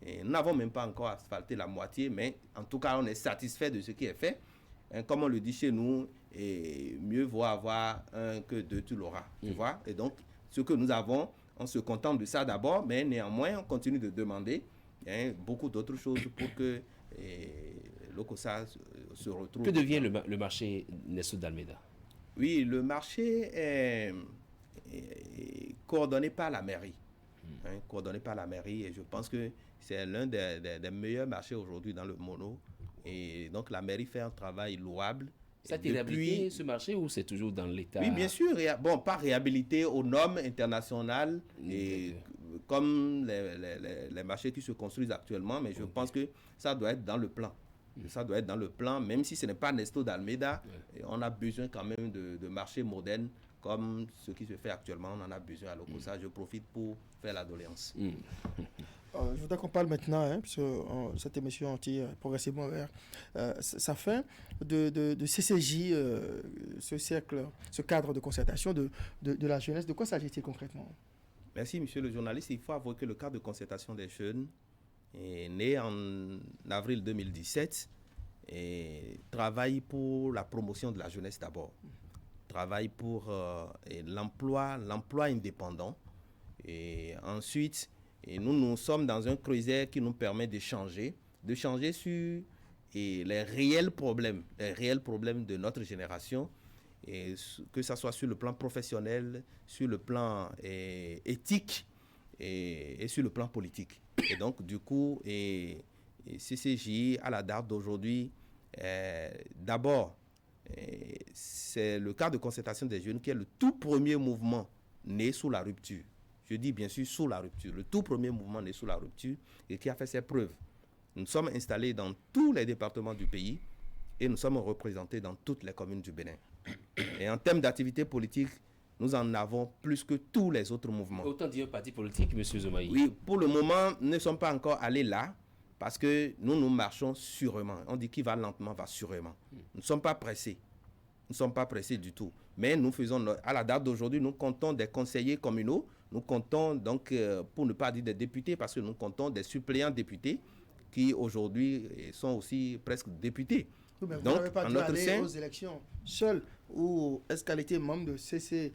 Et nous n'avons même pas encore asphalté la moitié, mais en tout cas, on est satisfait de ce qui est fait. Comme on le dit chez nous, et mieux vaut avoir un que deux, tu l'auras. Tu vois? Et donc, ce que nous avons, on se contente de ça d'abord, mais néanmoins, on continue de demander beaucoup d'autres choses pour que Lokossa se retrouve. Que devient le marché Nestor d'Almeida? Oui, le marché est coordonné par la mairie. Coordonné par la mairie, et je pense que c'est l'un des meilleurs marchés aujourd'hui dans le mono. Et donc la mairie fait un travail louable. Ça a été réhabilité ce marché ou c'est toujours dans l'état? Oui, bien sûr. Bon, pas réhabilité aux normes internationales et comme les marchés qui se construisent actuellement, mais je pense que ça doit être dans le plan. Ça doit être dans le plan, même si ce n'est pas Nestor d'Almeida. On a besoin quand même de marchés modernes comme ce qui se fait actuellement. On en a besoin à Lokossa. Je profite pour faire la doléance. Je voudrais qu'on parle maintenant, puisque cette émission tire progressivement vers sa fin, de CCJ, ce cercle, ce cadre de concertation de la jeunesse. De quoi s'agit-il concrètement? Merci, monsieur le journaliste. Il faut avouer que le cadre de concertation des jeunes est né en avril 2017 et travaille pour la promotion de la jeunesse d'abord. Travaille pour l'emploi indépendant. Et ensuite, nous sommes dans un creuset qui nous permet d'échanger sur les réels problèmes de notre génération, et que ce soit sur le plan professionnel, sur le plan éthique et sur le plan politique. Et donc, du coup, CCJ, à la date d'aujourd'hui, d'abord, c'est le cadre de concertation des jeunes qui est le tout premier mouvement né sous la rupture. Je dis bien sûr sous la rupture. Le tout premier mouvement né sous la rupture et qui a fait ses preuves. Nous sommes installés dans tous les départements du pays et nous sommes représentés dans toutes les communes du Bénin. Et en termes d'activité politique, nous en avons plus que tous les autres mouvements. Autant dire parti politique, M. Zomaï. Oui, pour le moment, nous ne sommes pas encore allés là parce que nous marchons sûrement. On dit qui va lentement va sûrement. Nous ne sommes pas pressés. Nous ne sommes pas pressés du tout. Mais nous faisons, à la date d'aujourd'hui, nous comptons des conseillers communaux. Nous comptons donc, pour ne pas dire des députés, parce que nous comptons des suppléants députés qui aujourd'hui sont aussi presque députés. Oui, mais donc, vous n'avez pas dû aller aux élections seul ou est-ce qu'elle était membre de CCJ?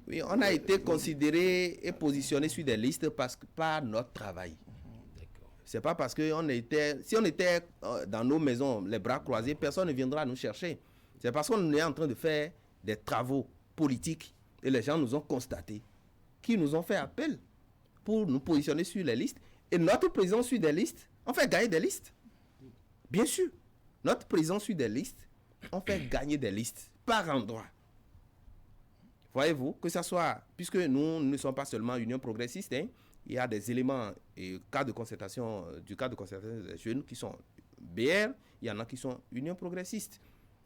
Oui, on a été considéré et positionné sur des listes par notre travail. C'est pas parce que si on était dans nos maisons, les bras croisés, personne ne viendra nous chercher. C'est parce qu'on est en train de faire des travaux politiques et les gens nous ont constaté, qui nous ont fait appel pour nous positionner sur les listes. Et notre présence sur des listes, on fait gagner des listes. Bien sûr, notre présence sur des listes, on fait gagner des listes par endroit. Voyez-vous, que ce soit, puisque nous ne sommes pas seulement Union progressiste, il y a des éléments du cadre de concertation des jeunes qui sont BR, il y en a qui sont Union progressiste.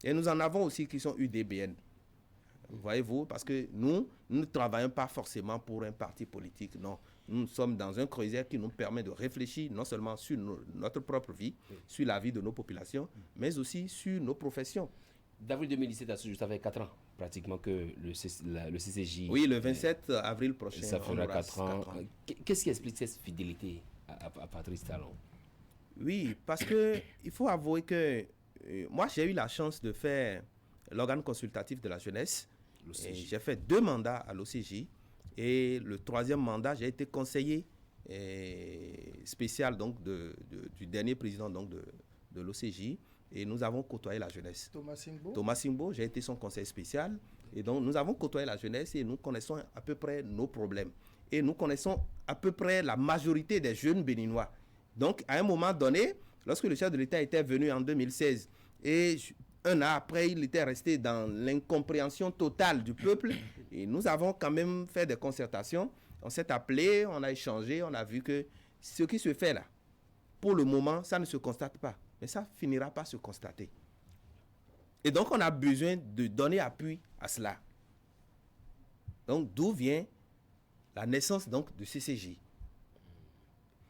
Et nous en avons aussi qui sont UDBN. Voyez-vous, parce que nous ne travaillons pas forcément pour un parti politique, non. Nous sommes dans un creuset qui nous permet de réfléchir non seulement sur notre propre vie, sur la vie de nos populations, mais aussi sur nos professions. D'avril 2017 à ce jour, ça fait 4 ans pratiquement que le CCJ... Oui, le 27 avril prochain. Ça fera 4 ans. Qu'est-ce qui explique cette fidélité à Patrice Talon? Oui, parce qu'il faut avouer que moi, j'ai eu la chance de faire l'organe consultatif de la jeunesse. J'ai fait 2 mandats à l'OCJ. Et le 3e mandat, j'ai été conseiller spécial donc, du dernier président donc, de l'OCJ. Et nous avons côtoyé la jeunesse. Thomas Simbo, j'ai été son conseiller spécial. Et donc, nous avons côtoyé la jeunesse et nous connaissons à peu près nos problèmes. Et nous connaissons à peu près la majorité des jeunes béninois. Donc, à un moment donné, lorsque le chef de l'État était venu en 2016, et 1 an après, il était resté dans l'incompréhension totale du peuple, et nous avons quand même fait des concertations On s'est appelé, on a échangé, on a vu que ce qui se fait là, pour le moment, ça ne se constate pas. Mais ça finira par se constater. Et donc, on a besoin de donner appui à cela. Donc, d'où vient la naissance donc, de CCJ.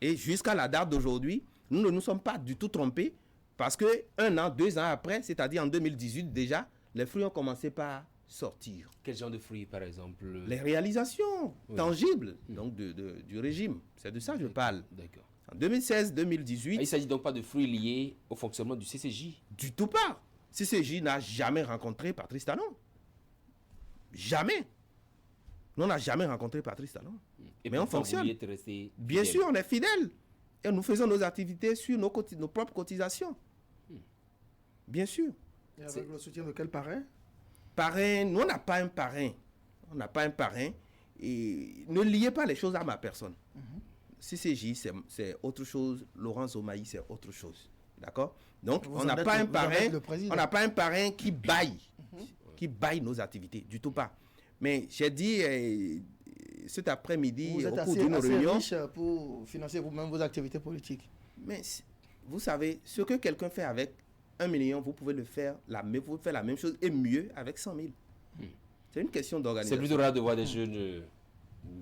Et jusqu'à la date d'aujourd'hui, nous ne nous sommes pas du tout trompés parce que 1 an, 2 ans après, c'est-à-dire en 2018 déjà, les fruits ont commencé par sortir. Quel genre de fruits, par exemple? Les réalisations tangibles donc du régime. C'est de ça que je parle. D'accord. En 2016-2018... Il ne s'agit donc pas de fruits liés au fonctionnement du CCJ? Du tout pas. CCJ n'a jamais rencontré Patrice Talon. Jamais. Nous, on n'a jamais rencontré Patrice Talon. Mais on fonctionne. Bien sûr, on est fidèles. Et nous faisons nos activités sur nos propres cotisations. Bien sûr. Et avec le soutien de quel parrain? Parrain, nous, on n'a pas un parrain. On n'a pas un parrain. Et ne liez pas les choses à ma personne. CCJ, c'est autre chose. Laurent Zomaï, c'est autre chose. D'accord? Donc, on n'a pas un parrain. On n'a pas un parrain qui baille nos activités. Du tout pas. Mais j'ai dit cet après-midi, vous êtes au cours d'une réunion... riche pour financer vous-même vos activités politiques. Mais vous savez, ce que quelqu'un fait avec 1 million, vous pouvez le faire, vous faites la même chose et mieux avec 100 000. C'est une question d'organisation. C'est plutôt rare de voir des jeunes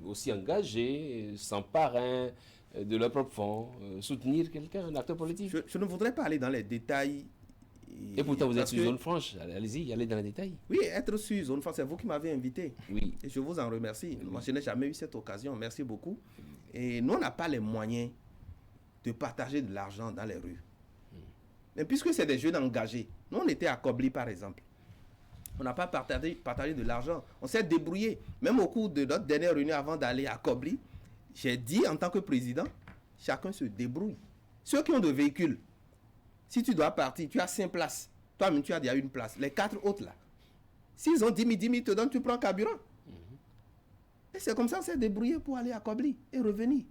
aussi engagés, sans parrain, de leur propre fonds, soutenir quelqu'un, un acteur politique. Je ne voudrais pas aller dans les détails. Et pourtant, vous êtes sur zone franche. Allez-y, allez dans les détails. Oui, être sur zone franche, c'est vous qui m'avez invité. Oui. Et je vous en remercie. Oui. Moi, je n'ai jamais eu cette occasion. Merci beaucoup. Et nous, on n'a pas les moyens de partager de l'argent dans les rues. Mais puisque c'est des jeunes engagés, nous, on était à Kobli, par exemple. On n'a pas partagé de l'argent. On s'est débrouillé. Même au cours de notre dernière réunion avant d'aller à Kobli, j'ai dit en tant que président, chacun se débrouille. Ceux qui ont de véhicules, si tu dois partir, tu as 5 places. Toi-même, tu as déjà une place. Les 4 autres là, s'ils ont 10 000, te donnent, tu prends carburant. Et c'est comme ça qu'on s'est débrouillé pour aller à Kobli et revenir.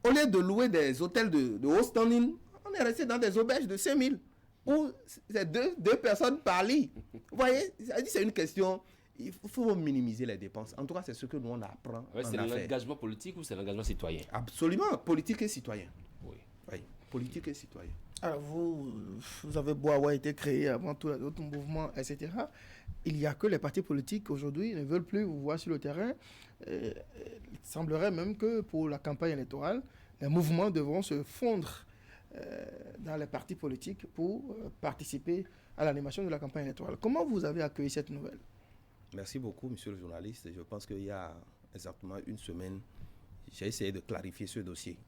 Au lieu de louer des hôtels de haut standing, on est resté dans des auberges de 5 000 où c'est deux personnes par lit. Vous voyez, c'est une question. Il faut minimiser les dépenses. En tout cas, c'est ce que nous, on apprend. C'est l'engagement politique ou c'est l'engagement citoyen? Absolument, politique et citoyen. Oui. Politique et citoyen. Alors, vous avez beau avoir été créé avant tout autres mouvements, etc. Il n'y a que les partis politiques aujourd'hui ne veulent plus vous voir sur le terrain. Il semblerait même que pour la campagne électorale, les mouvements devront se fondre dans les partis politiques pour participer à l'animation de la campagne électorale. Comment vous avez accueilli cette nouvelle? Merci beaucoup, monsieur le journaliste. Je pense qu'il y a exactement 1 semaine, j'ai essayé de clarifier ce dossier.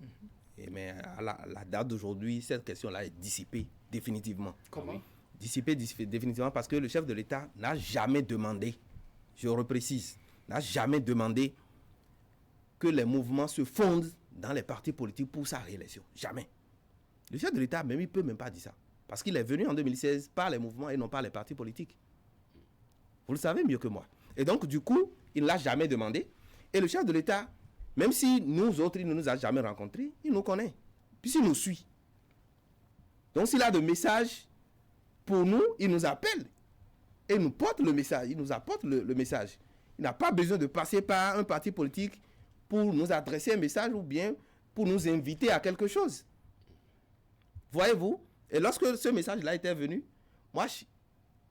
Mais à la date d'aujourd'hui, cette question-là est dissipée définitivement. Comment? Dissipée définitivement parce que le chef de l'État n'a jamais demandé, je reprécise, n'a jamais demandé que les mouvements se fondent dans les partis politiques pour sa réélection. Jamais. Le chef de l'État, même, il ne peut même pas dire ça. Parce qu'il est venu en 2016 par les mouvements et non par les partis politiques. Vous le savez mieux que moi. Et donc, du coup, il ne l'a jamais demandé. Et le chef de l'État, même si nous autres, il ne nous a jamais rencontrés, il nous connaît. Puisqu'il nous suit. Donc, s'il a des messages pour nous, il nous appelle. Et il nous porte le message. Il nous apporte le message. Il n'a pas besoin de passer par un parti politique pour nous adresser un message ou bien pour nous inviter à quelque chose. Voyez-vous? Et lorsque ce message-là était venu, moi,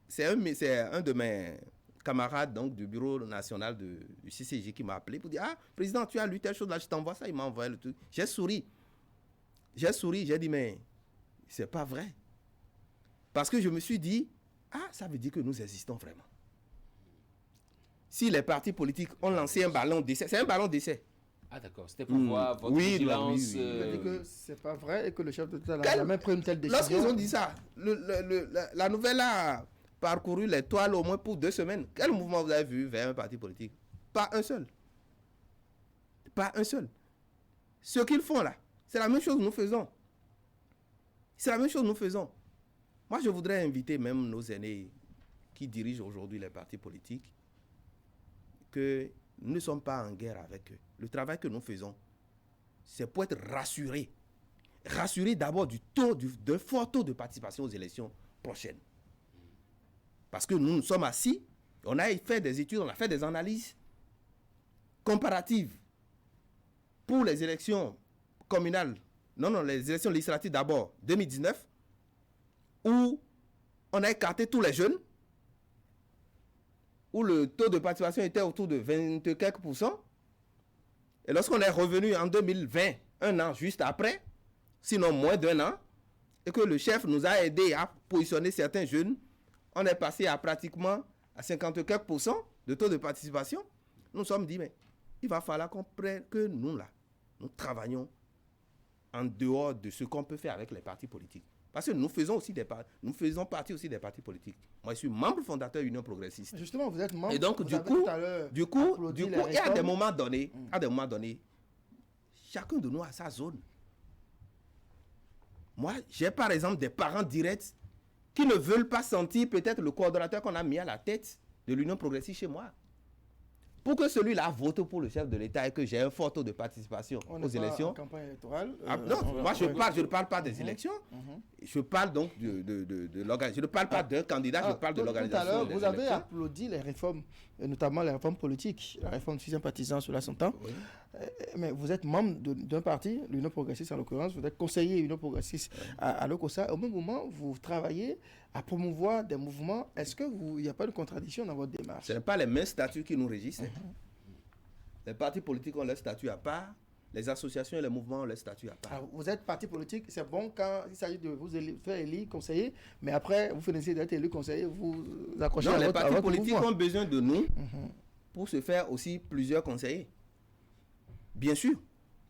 c'est un de mes camarades donc, du bureau national du CCJ qui m'a appelé pour dire « Ah, président, tu as lu telle chose là, je t'envoie ça. » Il m'a envoyé le truc. J'ai souri, j'ai dit « Mais c'est pas vrai. » Parce que je me suis dit « Ah, ça veut dire que nous existons vraiment. » Si les partis politiques ont lancé un ballon d'essai, c'est un ballon d'essai. Ah d'accord, c'était pour voir votre vigilance. Il a dit que c'est pas vrai et que le chef de l'État n'a jamais pris une telle décision. Lorsqu'ils ont dit ça, la nouvelle a parcouru les toiles au moins pour 2 semaines. Quel mouvement vous avez vu vers un parti politique? Pas un seul. Pas un seul. Ce qu'ils font là, c'est la même chose que nous faisons. C'est la même chose que nous faisons. Moi, je voudrais inviter même nos aînés qui dirigent aujourd'hui les partis politiques que nous ne sommes pas en guerre avec eux. Le travail que nous faisons, c'est pour être rassurés. Rassurés d'abord d'un fort taux de participation aux élections prochaines. Parce que nous nous sommes assis, on a fait des études, on a fait des analyses. comparative pour les élections communales, non, les élections législatives d'abord, 2019, où on a écarté tous les jeunes, où le taux de participation était autour de 20 quelques %. Et lorsqu'on est revenu en 2020, un an juste après, sinon moins d'1 an, et que le chef nous a aidé à positionner certains jeunes, on est passé à pratiquement à 50 quelques % de taux de participation. Nous nous sommes dit, mais il va falloir que nous, là, nous travaillons en dehors de ce qu'on peut faire avec les partis politiques. Parce que nous faisons partie aussi des partis politiques. Moi, je suis membre fondateur de l'Union progressiste. Justement, vous êtes membre. Et donc, du coup, il y a des moments donnés, chacun de nous a sa zone. Moi, j'ai par exemple des parents directs qui ne veulent pas sentir peut-être le coordonnateur qu'on a mis à la tête de l'Union progressiste chez moi. Pour que celui-là vote pour le chef de l'État et que j'ai un fort taux de participation aux élections. En campagne électorale. Moi, je ne parle pas des élections. Je parle donc de l'organisation. Je ne parle pas d'un candidat, je parle de l'organisation. Tout à l'heure, vous avez applaudi les réformes, notamment les réformes politiques, la réforme du sympathisant sur la s'entend. Oui. Mais vous êtes membre d'un parti, l'Union progressiste en l'occurrence, vous êtes conseiller Union progressiste à l'OCOSA. Au même moment, vous travaillez à promouvoir des mouvements. Est-ce qu'il n'y a pas de contradiction dans votre démarche? Ce n'est pas les mêmes statuts qui nous régissent. Les partis politiques ont leur statut à part. Les associations et les mouvements ont leur statut à part. Alors, vous êtes parti politique, c'est bon quand il s'agit de vous faire élire conseiller, mais après, vous finissez d'être élu conseiller, vous accrochez à votre mouvement. Les partis politiques ont besoin de nous pour se faire aussi plusieurs conseillers. Bien sûr,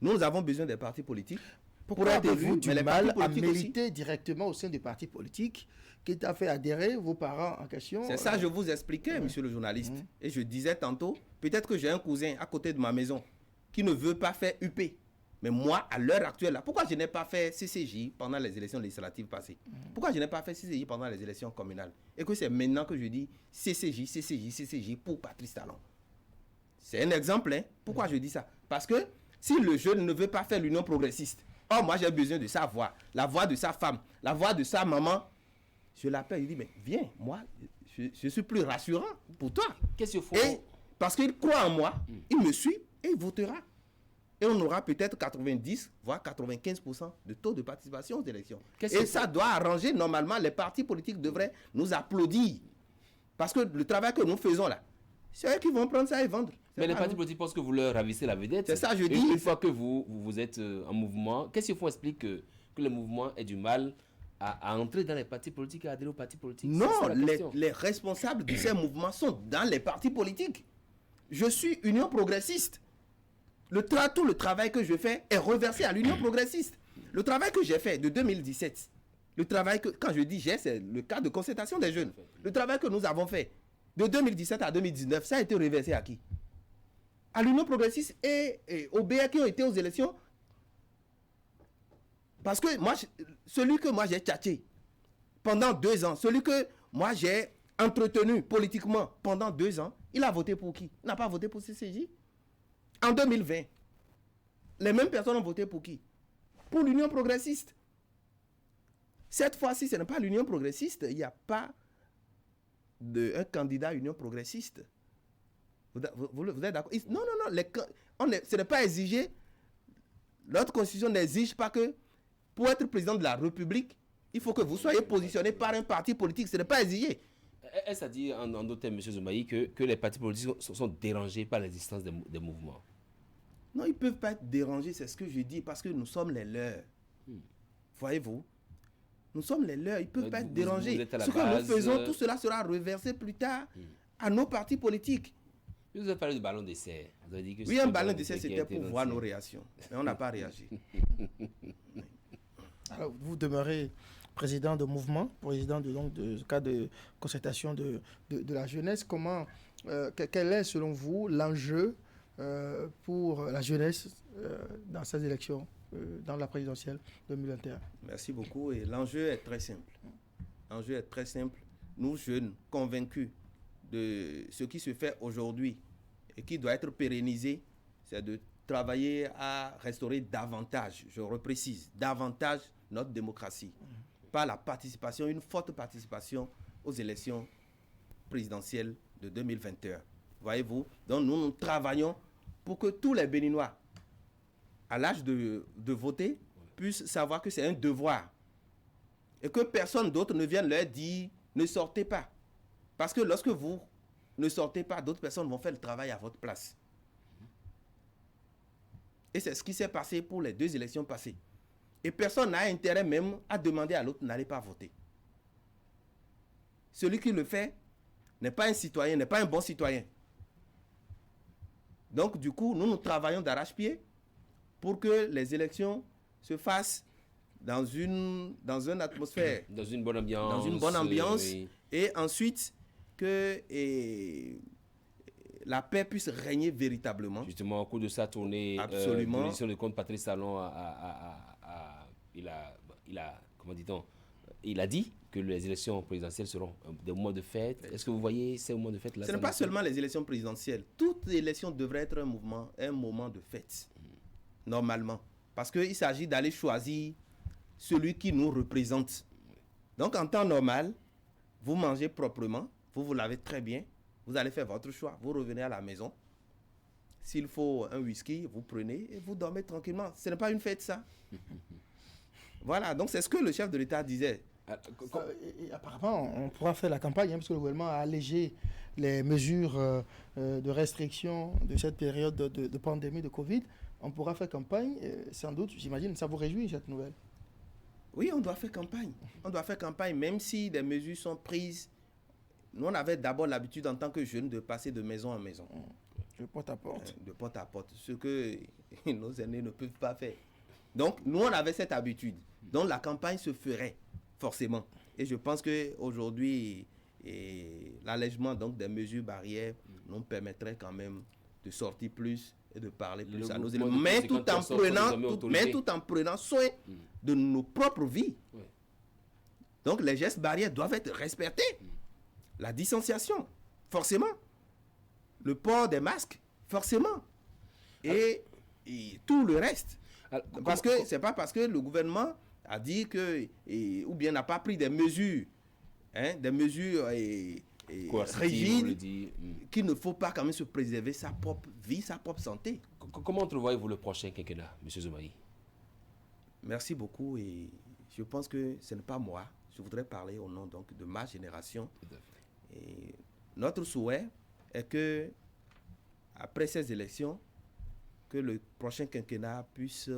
nous avons besoin des partis politiques. Pourquoi avez-vous du mal à militer directement au sein des partis politiques qui t'a fait adhérer vos parents en question? C'est ça que je vous expliquais, monsieur le journaliste. Et je disais tantôt, peut-être que j'ai un cousin à côté de ma maison qui ne veut pas faire UP. Mais moi, à l'heure actuelle, là, pourquoi je n'ai pas fait CCJ pendant les élections législatives passées? Pourquoi je n'ai pas fait CCJ pendant les élections communales? Et que c'est maintenant que je dis CCJ pour Patrice Talon. C'est un exemple. Hein? Pourquoi je dis ça? Parce que si le jeune ne veut pas faire l'Union progressiste, moi j'ai besoin de sa voix, la voix de sa femme, la voix de sa maman, je l'appelle, il dit, mais viens, moi, je suis plus rassurant pour toi. Qu'est-ce qu'il faut? Et parce qu'il croit en moi, il me suit et il votera. Et on aura peut-être 90, voire 95% de taux de participation aux élections. Et ça doit arranger, normalement, les partis politiques devraient nous applaudir. Parce que le travail que nous faisons là, c'est eux qui vont prendre ça et vendre. Mais les partis politiques pensent que vous leur ravissez la vedette. C'est ça, je dis. Une fois que vous êtes en mouvement, qu'est-ce qu'il faut expliquer que le mouvement ait du mal à entrer dans les partis politiques, à adhérer aux partis politiques? Non, les responsables de ces mouvements sont dans les partis politiques. Je suis Union progressiste. Tout le travail que je fais est reversé à l'Union progressiste. Le travail que j'ai fait de 2017, le travail que, quand je dis j'ai, c'est le cas de concertation des jeunes. Le travail que nous avons fait de 2017 à 2019, ça a été reversé à qui? À l'Union progressiste et aux BR qui ont été aux élections. Parce que moi, celui que moi j'ai tchatché pendant 2 ans, celui que moi j'ai entretenu politiquement pendant 2 ans, il a voté pour qui? Il n'a pas voté pour CCJ. En 2020, les mêmes personnes ont voté pour qui? Pour l'Union progressiste. Cette fois-ci, ce n'est pas l'Union progressiste, il n'y a pas un candidat Union progressiste. Vous êtes d'accord? Non, ce n'est pas exigé. Notre constitution n'exige pas que pour être président de la République, il faut que vous soyez positionné par un parti politique. Ce n'est pas exigé. Est-ce à dire, en d'autres termes, M. Zoumaï, que les partis politiques sont dérangés par l'existence des mouvements? Non, ils ne peuvent pas être dérangés, c'est ce que je dis, parce que nous sommes les leurs. Voyez-vous? Nous sommes les leurs, ils ne peuvent pas être dérangés. Ce que nous faisons, tout cela sera reversé plus tard à nos partis politiques. Vous avez parlé du ballon d'essai. Oui, un ballon d'essai, c'était pour voir nos réactions. Mais on n'a pas réagi. Alors, vous demeurez président de mouvement, président de cas de concertation de la jeunesse. Quel est, selon vous, l'enjeu pour la jeunesse dans ces élections, dans la présidentielle 2021? Merci beaucoup. Et l'enjeu est très simple. L'enjeu est très simple. Nous, jeunes, convaincus de ce qui se fait aujourd'hui et qui doit être pérennisé, c'est de travailler à restaurer davantage, je reprécise, davantage notre démocratie par la participation, une forte participation aux élections présidentielles de 2021. Voyez-vous? Donc nous travaillons pour que tous les Béninois, à l'âge de voter, puissent savoir que c'est un devoir. Et que personne d'autre ne vienne leur dire ne sortez pas. Parce que lorsque vous ne sortez pas, d'autres personnes vont faire le travail à votre place. Et c'est ce qui s'est passé pour les 2 élections passées. Et personne n'a intérêt même à demander à l'autre n'allez pas voter. Celui qui le fait n'est pas un citoyen, n'est pas un bon citoyen. Donc du coup, nous travaillons d'arrache-pied pour que les élections se fassent dans une atmosphère, dans une bonne ambiance, oui. Et ensuite que la paix puisse régner véritablement. Justement, au cours de sa tournée Absolument. De l'élection de compte, Patrice Talon il a dit que les élections présidentielles seront des moments de fête. Est-ce que vous voyez ces moments de fête-là? Ce n'est pas seulement les élections présidentielles. Toute élection devrait être un moment de fête, normalement. Parce qu'il s'agit d'aller choisir celui qui nous représente. Donc, en temps normal, vous mangez proprement, vous lavez très bien, vous allez faire votre choix, vous revenez à la maison. S'il faut un whisky, vous prenez et vous dormez tranquillement. Ce n'est pas une fête, ça. Voilà, donc c'est ce que le chef de l'État disait. Et apparemment, on pourra faire la campagne, parce que le gouvernement a allégé les mesures de restriction de cette période de pandémie de Covid. On pourra faire campagne, sans doute, j'imagine, ça vous réjouit, cette nouvelle? Oui, on doit faire campagne. On doit faire campagne, même si des mesures sont prises. Nous, on avait d'abord l'habitude, en tant que jeunes, de passer de maison en maison. De porte à porte. De porte à porte. Ce que nos aînés ne peuvent pas faire. Donc, nous, on avait cette habitude. Donc, la campagne se ferait, forcément. Et je pense qu'aujourd'hui, l'allègement des mesures barrières nous permettrait quand même de sortir plus et de parler plus à nos élèves. Mais tout en prenant soin de nos propres vies. Oui. Donc, les gestes barrières doivent être respectés. La distanciation, forcément. Le port des masques, forcément. Et tout le reste. Parce que c'est pas parce que le gouvernement a dit que, ou bien n'a pas pris des mesures, des mesures rigides, qu'il ne faut pas quand même se préserver sa propre vie, sa propre santé. Comment entrevoyez-vous le prochain quinquennat, M. Zomaï? Merci beaucoup, et je pense que ce n'est pas moi. Je voudrais parler au nom donc de ma génération. Et notre souhait est que, après ces élections, que le prochain quinquennat puisse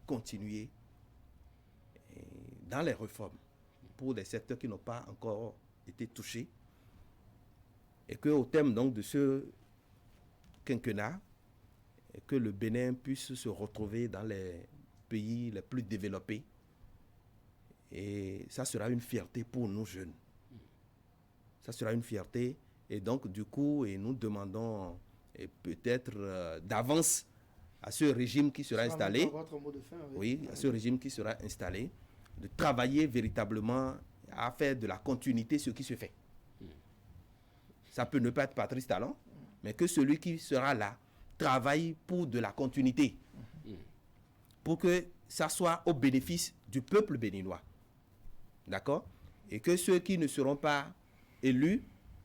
continuer dans les réformes pour des secteurs qui n'ont pas encore été touchés, et qu'au terme donc de ce quinquennat, que le Bénin puisse se retrouver dans les pays les plus développés, et ça sera une fierté pour nous jeunes. Ça sera une fierté, et donc du coup, nous demandons peut-être d'avance à ce régime qui sera installé, votre mot de fin, oui, à ce régime qui sera installé, de travailler véritablement à faire de la continuité ce qui se fait. Ça peut ne pas être Patrice Talon, mais que celui qui sera là travaille pour de la continuité, pour que ça soit au bénéfice du peuple béninois. D'accord? Et que ceux qui ne seront pas élus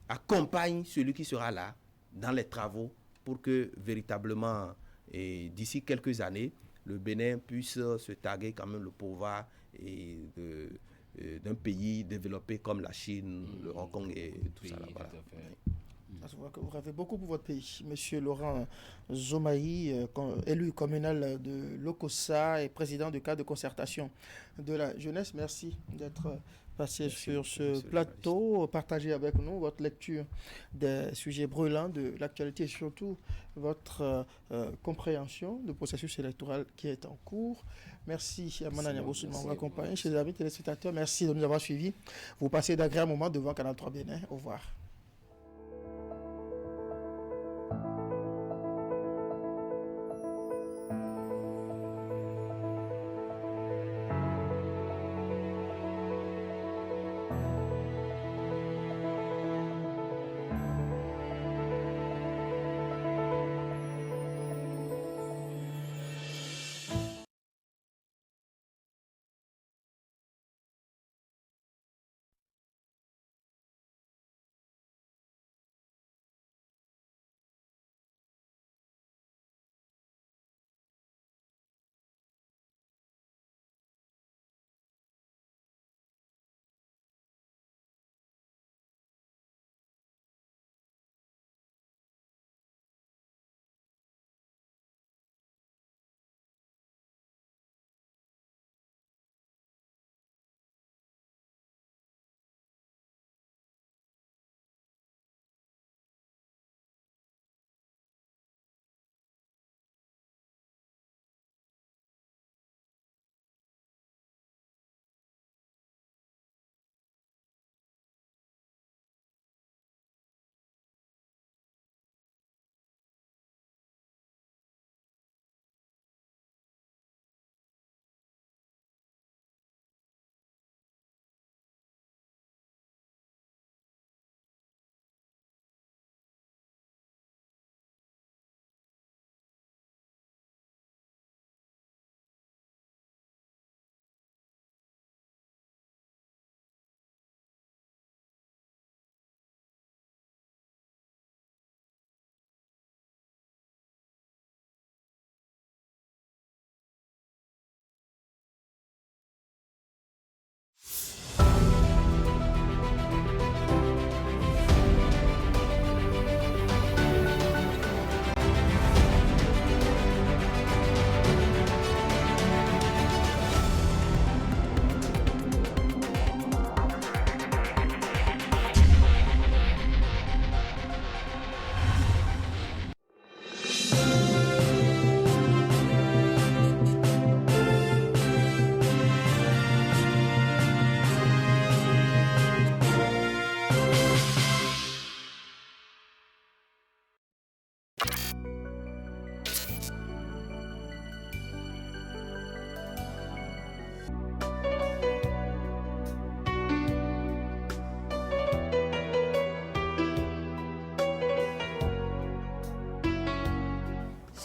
accompagnent celui qui sera là dans les travaux pour que véritablement, et d'ici quelques années, le Bénin puisse se taguer quand même le pouvoir d'un pays développé comme la Chine, le Hong Kong et tout ça. Là, voilà. Je vois que vous rêvez beaucoup pour votre pays. Monsieur Laurent Zomaï, élu communal de Lokossa et président du cadre de concertation de la jeunesse, merci d'être passé sur ce plateau, partager avec nous votre lecture des sujets brûlants de l'actualité et surtout votre compréhension du processus électoral qui est en cours. Merci à Manania Bossou de m'avoir accompagné. Chers amis téléspectateurs, merci de nous avoir suivis. Vous passez d'agréables moments devant Canal 3 Bénin. Au revoir.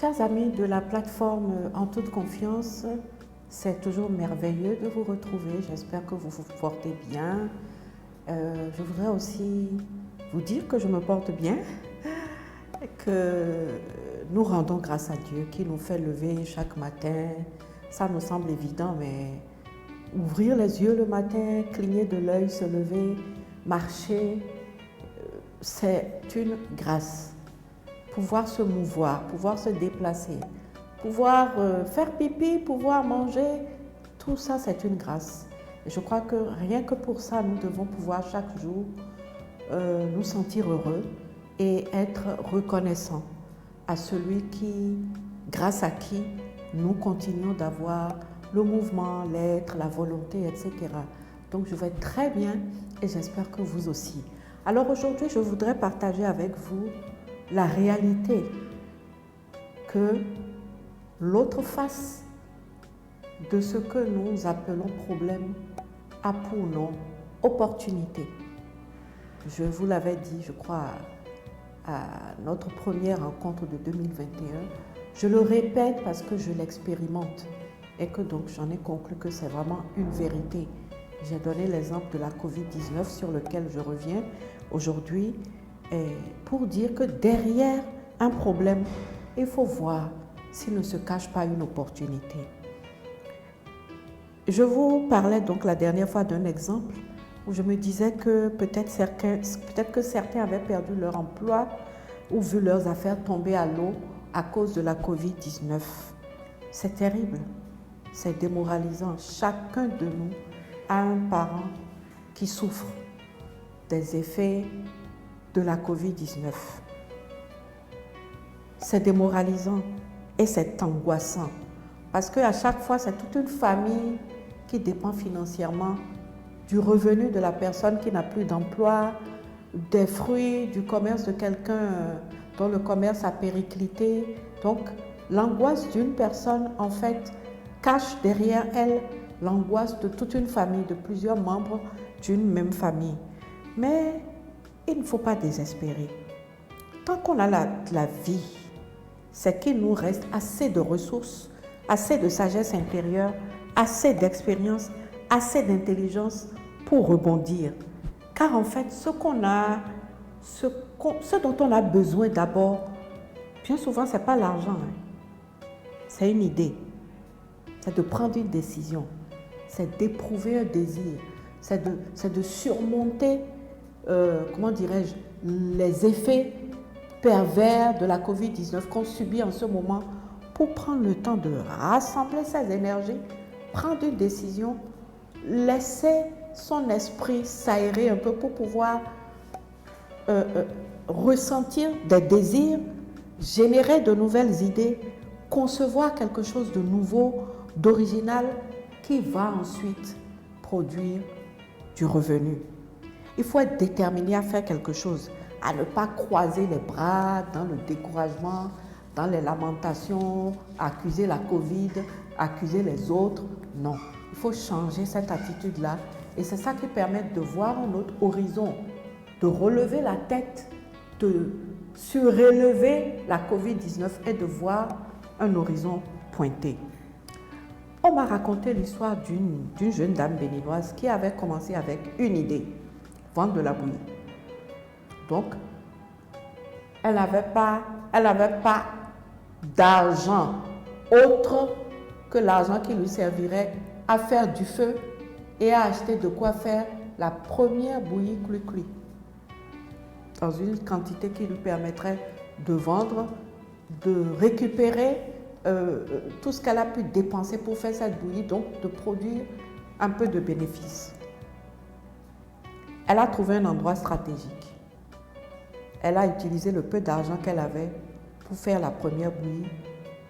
Chers amis de la plateforme En toute confiance, c'est toujours merveilleux de vous retrouver. J'espère que vous vous portez bien. Je voudrais aussi vous dire que je me porte bien, que nous rendons grâce à Dieu qui nous fait lever chaque matin. Ça nous semble évident, mais ouvrir les yeux le matin, cligner de l'œil, se lever, marcher, c'est une grâce. Pouvoir se mouvoir, pouvoir se déplacer, pouvoir faire pipi, pouvoir manger, tout ça c'est une grâce. Et je crois que rien que pour ça, nous devons pouvoir chaque jour nous sentir heureux et être reconnaissants à celui qui, grâce à qui nous continuons d'avoir le mouvement, l'être, la volonté, etc. Donc je vais très bien et j'espère que vous aussi. Alors aujourd'hui, je voudrais partager avec vous la réalité que l'autre face de ce que nous appelons problème a pour nom opportunité. Je vous l'avais dit, je crois, à notre première rencontre de 2021. Je le répète parce que je l'expérimente et que donc j'en ai conclu que c'est vraiment une vérité. J'ai donné l'exemple de la Covid-19 sur lequel je reviens aujourd'hui pour dire que derrière un problème, il faut voir s'il ne se cache pas une opportunité. Je vous parlais donc la dernière fois d'un exemple où je me disais que peut-être que certains avaient perdu leur emploi ou vu leurs affaires tomber à l'eau à cause de la Covid-19. C'est terrible, c'est démoralisant. Chacun de nous a un parent qui souffre des effets de la Covid-19. C'est démoralisant et c'est angoissant parce qu'à chaque fois, c'est toute une famille qui dépend financièrement du revenu de la personne qui n'a plus d'emploi, des fruits du commerce de quelqu'un dont le commerce a périclité. Donc, l'angoisse d'une personne, en fait, cache derrière elle l'angoisse de toute une famille, de plusieurs membres d'une même famille. Mais il ne faut pas désespérer. Tant qu'on a la vie, c'est qu'il nous reste assez de ressources, assez de sagesse intérieure, assez d'expérience, assez d'intelligence pour rebondir. Car en fait, ce dont on a besoin d'abord, bien souvent, ce n'est pas l'argent. C'est une idée. C'est de prendre une décision. C'est d'éprouver un désir. C'est de surmonter, les effets pervers de la Covid-19 qu'on subit en ce moment pour prendre le temps de rassembler ses énergies, prendre une décision, laisser son esprit s'aérer un peu pour pouvoir ressentir des désirs, générer de nouvelles idées, concevoir quelque chose de nouveau, d'original, qui va ensuite produire du revenu. Il faut être déterminé à faire quelque chose, à ne pas croiser les bras dans le découragement, dans les lamentations, accuser la Covid, accuser les autres. Non, il faut changer cette attitude-là et c'est ça qui permet de voir un autre horizon, de relever la tête, de surélever la Covid-19 et de voir un horizon pointé. On m'a raconté l'histoire d'une jeune dame béninoise qui avait commencé avec une idée, vendre de la bouillie. Donc, elle n'avait pas d'argent autre que l'argent qui lui servirait à faire du feu et à acheter de quoi faire la première bouillie clu-clu dans une quantité qui lui permettrait de vendre, de récupérer tout ce qu'elle a pu dépenser pour faire cette bouillie, donc de produire un peu de bénéfice. Elle a trouvé un endroit stratégique. Elle a utilisé le peu d'argent qu'elle avait pour faire la première bouillie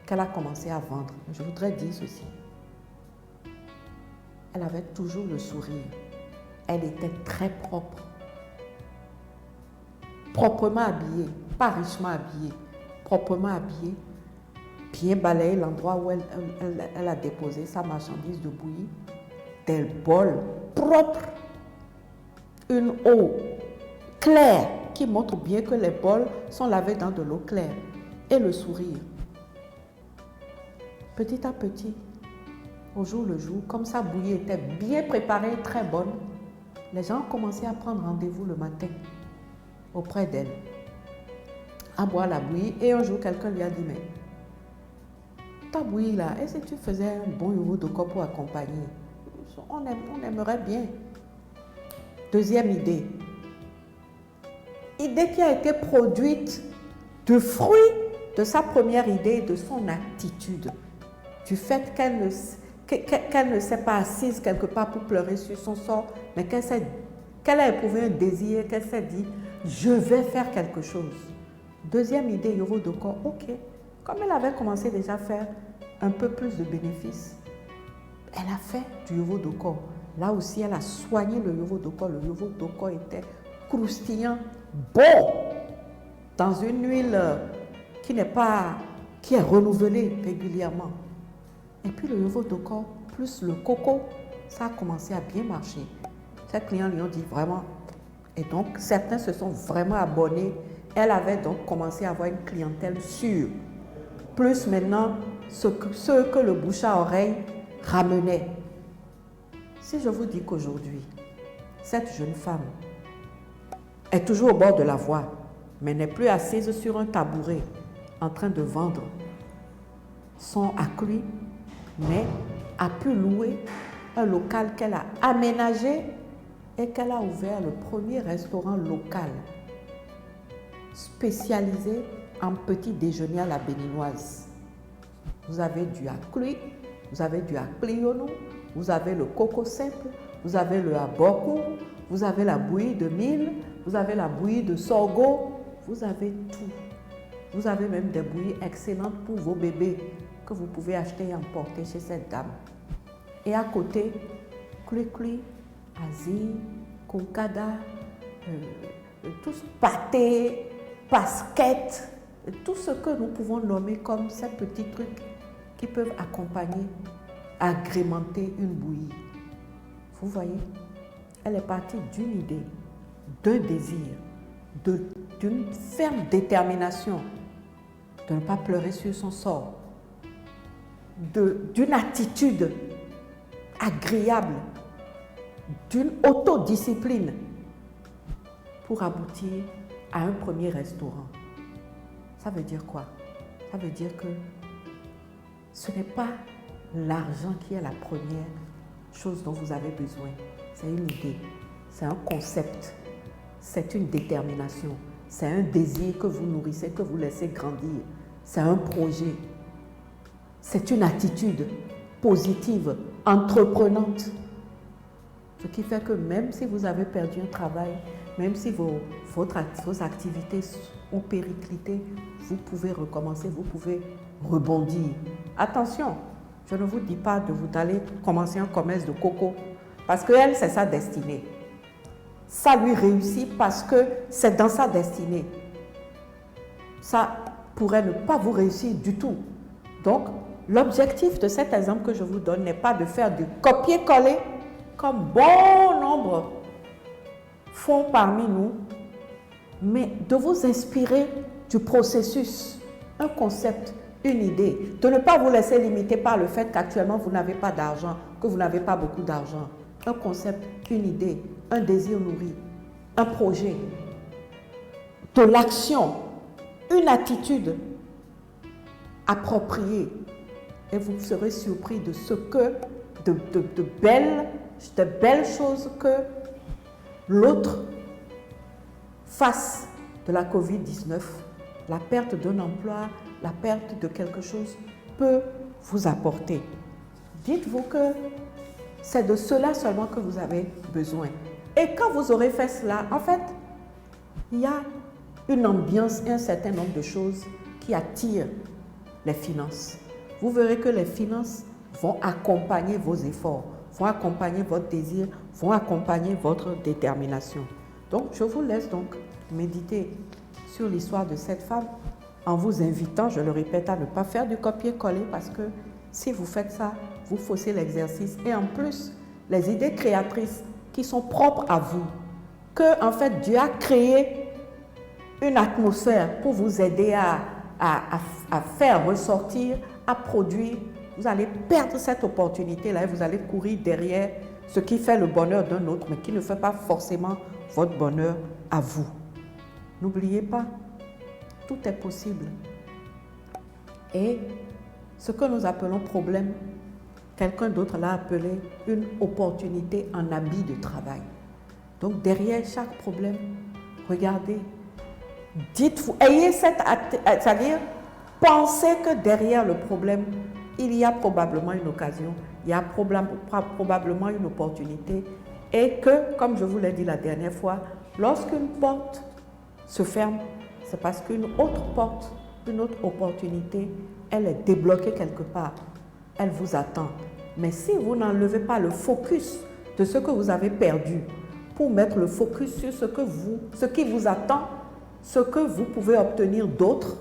qu'elle a commencé à vendre. Je voudrais dire ceci. Elle avait toujours le sourire. Elle était très propre. Proprement habillée, pas richement habillée, proprement habillée, bien balayé l'endroit où elle a déposé sa marchandise de bouillie, des bols propres, une eau claire qui montre bien que les bols sont lavés dans de l'eau claire et le sourire. petit à petit, au jour le jour, comme sa bouillie était bien préparée, très bonne, les gens ont commencé à prendre rendez-vous le matin auprès d'elle, à boire la bouillie. Et un jour, quelqu'un lui a dit, mais ta bouillie là, et si tu faisais un bon yogourt de coco pour accompagner? On aimerait bien. Deuxième idée. Idée qui a été produite du fruit de sa première idée, de son attitude, du fait qu'elle ne s'est pas assise quelque part pour pleurer sur son sort, mais qu'elle a éprouvé un désir, qu'elle s'est dit, je vais faire quelque chose. Deuxième idée, yogourt de corps, ok. Comme elle avait commencé déjà à faire un peu plus de bénéfices, elle a fait du yogourt de corps. Là aussi, elle a soigné le yogourt de corps. Le yogourt de corps était croustillant, bon, dans une huile qui est renouvelée régulièrement. Et puis le yogourt de corps plus le coco, ça a commencé à bien marcher. Ses clients lui ont dit vraiment, et donc certains se sont vraiment abonnés. Elle avait donc commencé à avoir une clientèle sûre. Plus maintenant, ce que le bouche à oreille ramenait. Si je vous dis qu'aujourd'hui, cette jeune femme est toujours au bord de la voie, mais n'est plus assise sur un tabouret en train de vendre son accru, mais a pu louer un local qu'elle a aménagé et qu'elle a ouvert le premier restaurant local spécialisé en petit déjeuner à la béninoise. Vous avez du accru, vous avez du acclionou, vous avez le coco simple, vous avez le aboko, vous avez la bouillie de mil, vous avez la bouillie de sorgho, vous avez tout. Vous avez même des bouillies excellentes pour vos bébés que vous pouvez acheter et emporter chez cette dame. Et à côté, cli-cli, asie, konkada, tous pâtés, pasquettes, tout ce que nous pouvons nommer comme ces petits trucs qui peuvent accompagner, agrémenter une bouillie. Vous voyez, elle est partie d'une idée, d'un désir, d'une ferme détermination de ne pas pleurer sur son sort, d'une attitude agréable, d'une autodiscipline pour aboutir à un premier restaurant. Ça veut dire quoi? Ça veut dire que ce n'est pas l'argent qui est la première chose dont vous avez besoin. C'est une idée, c'est un concept, c'est une détermination, c'est un désir que vous nourrissez, que vous laissez grandir, c'est un projet, c'est une attitude positive, entreprenante. Ce qui fait que même si vous avez perdu un travail, même si vos activités ont périclité, vous pouvez recommencer, vous pouvez rebondir. Attention, je ne vous dis pas d'aller commencer un commerce de coco, parce qu'elle, c'est sa destinée. Ça lui réussit parce que c'est dans sa destinée. Ça pourrait ne pas vous réussir du tout. Donc, l'objectif de cet exemple que je vous donne n'est pas de faire du copier-coller comme bon nombre font parmi nous, mais de vous inspirer du processus, un concept, une idée, de ne pas vous laisser limiter par le fait qu'actuellement vous n'avez pas d'argent, que vous n'avez pas beaucoup d'argent. Un concept, une idée, un désir nourri, un projet, de l'action, une attitude appropriée. Et vous serez surpris de ce que, de belles choses que l'autre, face de la Covid-19, la perte d'un emploi, la perte de quelque chose peut vous apporter. Dites-vous que c'est de cela seulement que vous avez besoin. Et quand vous aurez fait cela, en fait, il y a une ambiance et un certain nombre de choses qui attirent les finances. Vous verrez que les finances vont accompagner vos efforts, vont accompagner votre désir, vont accompagner votre détermination. Donc, je vous laisse donc méditer sur l'histoire de cette femme en vous invitant, je le répète, à ne pas faire du copier-coller parce que si vous faites ça, vous faussez l'exercice. Et en plus, les idées créatrices qui sont propres à vous, que en fait Dieu a créé une atmosphère pour vous aider à faire ressortir, à produire vous allez perdre cette opportunité-là et vous allez courir derrière ce qui fait le bonheur d'un autre, mais qui ne fait pas forcément votre bonheur à vous. N'oubliez pas, tout est possible. Et ce que nous appelons problème, quelqu'un d'autre l'a appelé une opportunité en habit de travail. Donc derrière chaque problème, regardez, dites-vous, ayez cette, c'est-à-dire, pensez que derrière le problème, il y a probablement une occasion, il y a probablement une opportunité et que, comme je vous l'ai dit la dernière fois, lorsqu'une porte se ferme, c'est parce qu'une autre porte, une autre opportunité, elle est débloquée quelque part. Elle vous attend. Mais si vous n'enlevez pas le focus de ce que vous avez perdu pour mettre le focus sur ce qui vous attend, ce que vous pouvez obtenir d'autre,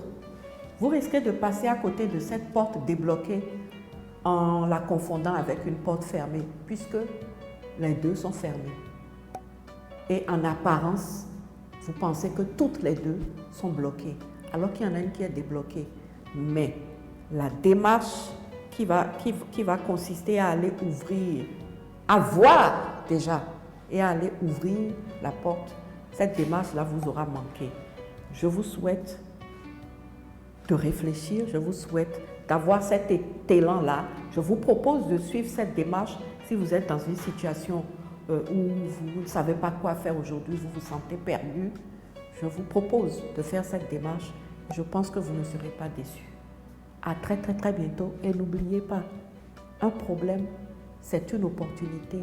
vous risquez de passer à côté de cette porte débloquée en la confondant avec une porte fermée, puisque les deux sont fermées. Et en apparence, vous pensez que toutes les deux sont bloquées, alors qu'il y en a une qui est débloquée. Mais la démarche qui va consister à aller ouvrir, à voir déjà, et à aller ouvrir la porte, cette démarche-là vous aura manqué. Je vous souhaite de réfléchir, je vous souhaite d'avoir cet élan-là. Je vous propose de suivre cette démarche si vous êtes dans une situation où vous ne savez pas quoi faire aujourd'hui, vous vous sentez perdu. Je vous propose de faire cette démarche. Je pense que vous ne serez pas déçus. À très très très bientôt et n'oubliez pas, un problème, c'est une opportunité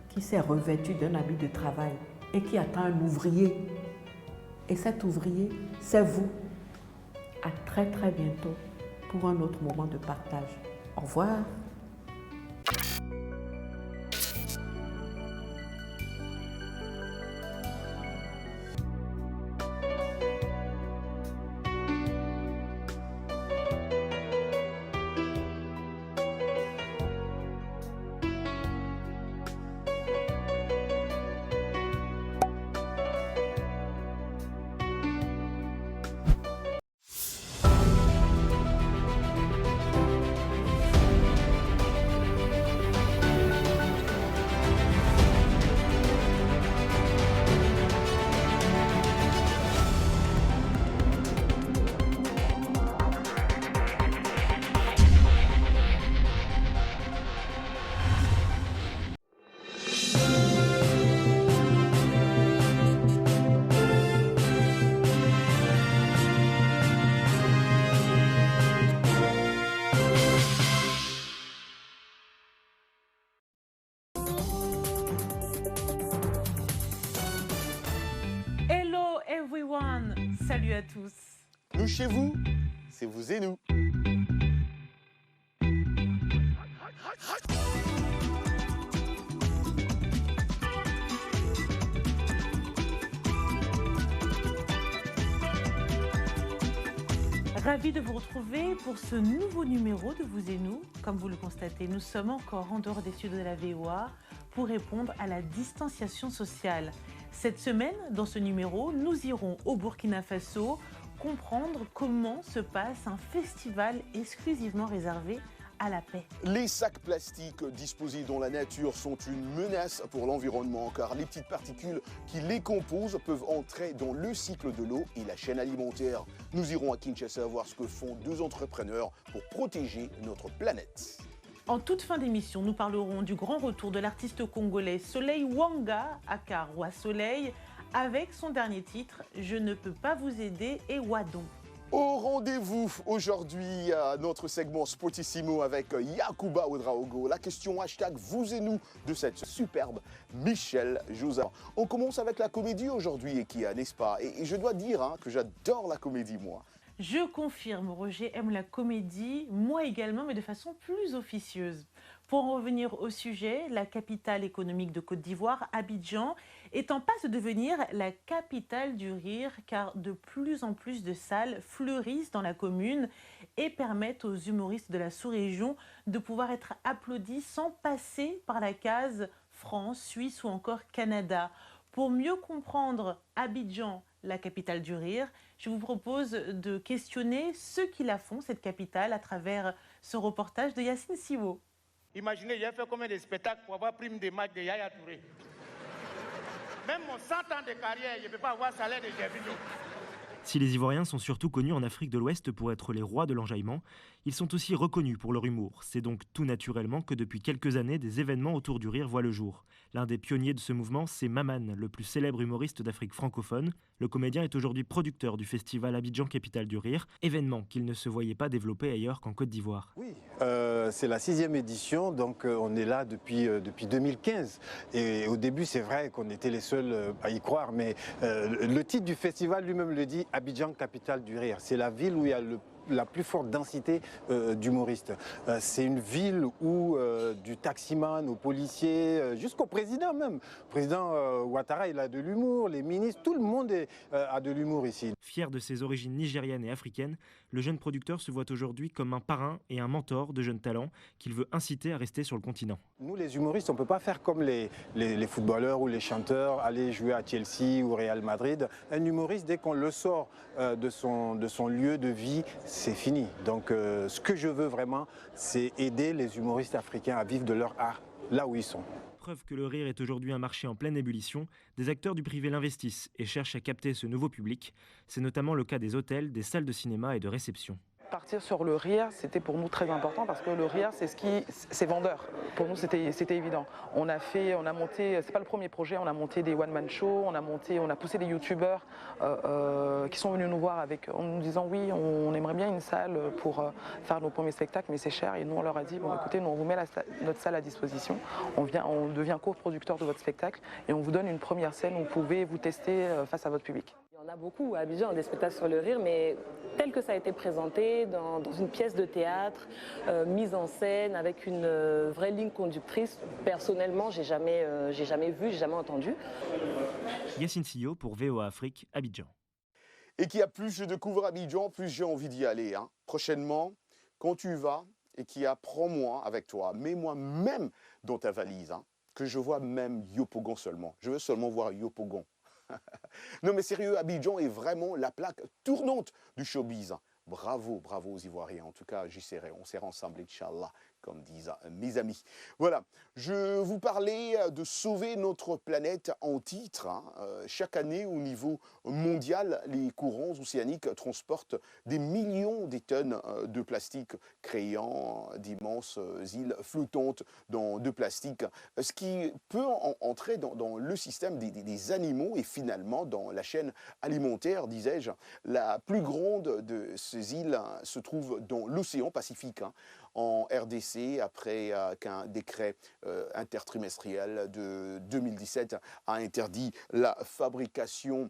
qui s'est revêtue d'un habit de travail et qui attend un ouvrier. Et cet ouvrier, c'est vous. À très très bientôt pour un autre moment de partage. Au revoir. Salut à tous. Nous chez vous, c'est vous et nous. Ravi de vous retrouver pour ce nouveau numéro de Vous et nous. Comme vous le constatez, nous sommes encore en dehors des studios de la VOA pour répondre à la distanciation sociale. Cette semaine, dans ce numéro, nous irons au Burkina Faso comprendre comment se passe un festival exclusivement réservé à la paix. Les sacs plastiques disposés dans la nature sont une menace pour l'environnement car les petites particules qui les composent peuvent entrer dans le cycle de l'eau et la chaîne alimentaire. Nous irons à Kinshasa voir ce que font deux entrepreneurs pour protéger notre planète. En toute fin d'émission, nous parlerons du grand retour de l'artiste congolais Soleil Wanga, aka Roi Soleil, avec son dernier titre « Je ne peux pas vous aider » et Wadon. Au rendez-vous aujourd'hui à notre segment Sportissimo avec Yacouba Ouedraogo. La question hashtag vous et nous de cette superbe Michel Josa. On commence avec la comédie aujourd'hui, Ekia, n'est-ce pas? Et je dois dire que j'adore la comédie, moi. Je confirme, Roger aime la comédie, moi également, mais de façon plus officieuse. Pour en revenir au sujet, la capitale économique de Côte d'Ivoire, Abidjan, est en passe de devenir la capitale du rire, car de plus en plus de salles fleurissent dans la commune et permettent aux humoristes de la sous-région de pouvoir être applaudis sans passer par la case France, Suisse ou encore Canada. Pour mieux comprendre Abidjan, la capitale du rire, je vous propose de questionner ceux qui la font, cette capitale, à travers Ce reportage de Yacine Siwo. Imaginez, j'ai fait combien de spectacles pour avoir prime des matchs de Yaya Touré. Même mon 100 ans de carrière, je ne peux pas avoir salaire de Gervinho. Si les Ivoiriens sont surtout connus en Afrique de l'Ouest pour être les rois de l'enjaillement, ils sont aussi reconnus pour leur humour. C'est donc tout naturellement que depuis quelques années, des événements autour du rire voient le jour. L'un des pionniers de ce mouvement, c'est Maman, le plus célèbre humoriste d'Afrique francophone. Le comédien est aujourd'hui producteur du festival Abidjan Capitale du Rire, événement qu'il ne se voyait pas développer ailleurs qu'en Côte d'Ivoire. Oui, c'est la 6e édition, donc on est là depuis 2015. Et au début, c'est vrai qu'on était les seuls à y croire, mais le titre du festival lui-même le dit, Abidjan Capitale du Rire. C'est la ville où il y a la plus forte densité d'humoristes. C'est une ville où du taximan au policier, jusqu'au président même. Le président Ouattara, il a de l'humour, les ministres, tout le monde a de l'humour ici. Fier de ses origines nigériennes et africaines, le jeune producteur se voit aujourd'hui comme un parrain et un mentor de jeunes talents qu'il veut inciter à rester sur le continent. Nous, les humoristes, on ne peut pas faire comme les footballeurs ou les chanteurs, aller jouer à Chelsea ou Real Madrid. Un humoriste, dès qu'on le sort de son lieu de vie, c'est fini. Donc ce que je veux vraiment, c'est aider les humoristes africains à vivre de leur art là où ils sont. Preuve que le rire est aujourd'hui un marché en pleine ébullition, des acteurs du privé l'investissent et cherchent à capter ce nouveau public. C'est notamment le cas des hôtels, des salles de cinéma et de réception. Partir sur le rire, c'était pour nous très important parce que le rire, c'est vendeur. Pour nous, c'était évident. On a monté, c'est pas le premier projet, on a monté des one-man shows, on a poussé des youtubeurs qui sont venus nous voir en nous disant oui, on aimerait bien une salle pour faire nos premiers spectacles, mais c'est cher. Et nous, on leur a dit bon, écoutez, nous on vous met notre salle à disposition, on devient coproducteur de votre spectacle et on vous donne une première scène où vous pouvez vous tester face à votre public. Il y en a beaucoup à Abidjan, des spectacles sur le rire, mais tel que ça a été présenté dans une pièce de théâtre, mise en scène, avec une vraie ligne conductrice, personnellement, j'ai jamais vu, j'ai jamais entendu. Yacine Siyo pour VOA Afrique, Abidjan. Et qu'il y a plus je découvre Abidjan, plus j'ai envie d'y aller. Hein. Prochainement, quand tu vas et qu'il y a prends-moi avec toi, mets-moi même dans ta valise, hein, que je vois même Yopougon seulement. Je veux seulement voir Yopougon. Non mais sérieux, Abidjan est vraiment la plaque tournante du showbiz. Bravo, bravo aux Ivoiriens. En tout cas, j'y serai. On sera ensemble, Inch'Allah, comme disent mes amis. Voilà, je vous parlais de sauver notre planète en titre. Hein. Chaque année, au niveau mondial, les courants océaniques transportent des millions de tonnes de plastique, créant d'immenses îles flottantes de plastique, ce qui peut entrer dans le système des animaux et finalement dans la chaîne alimentaire, disais-je. La plus grande de ces îles se trouve dans l'océan Pacifique, hein, en RDC, après qu'un décret intertrimestriel de 2017 a interdit la fabrication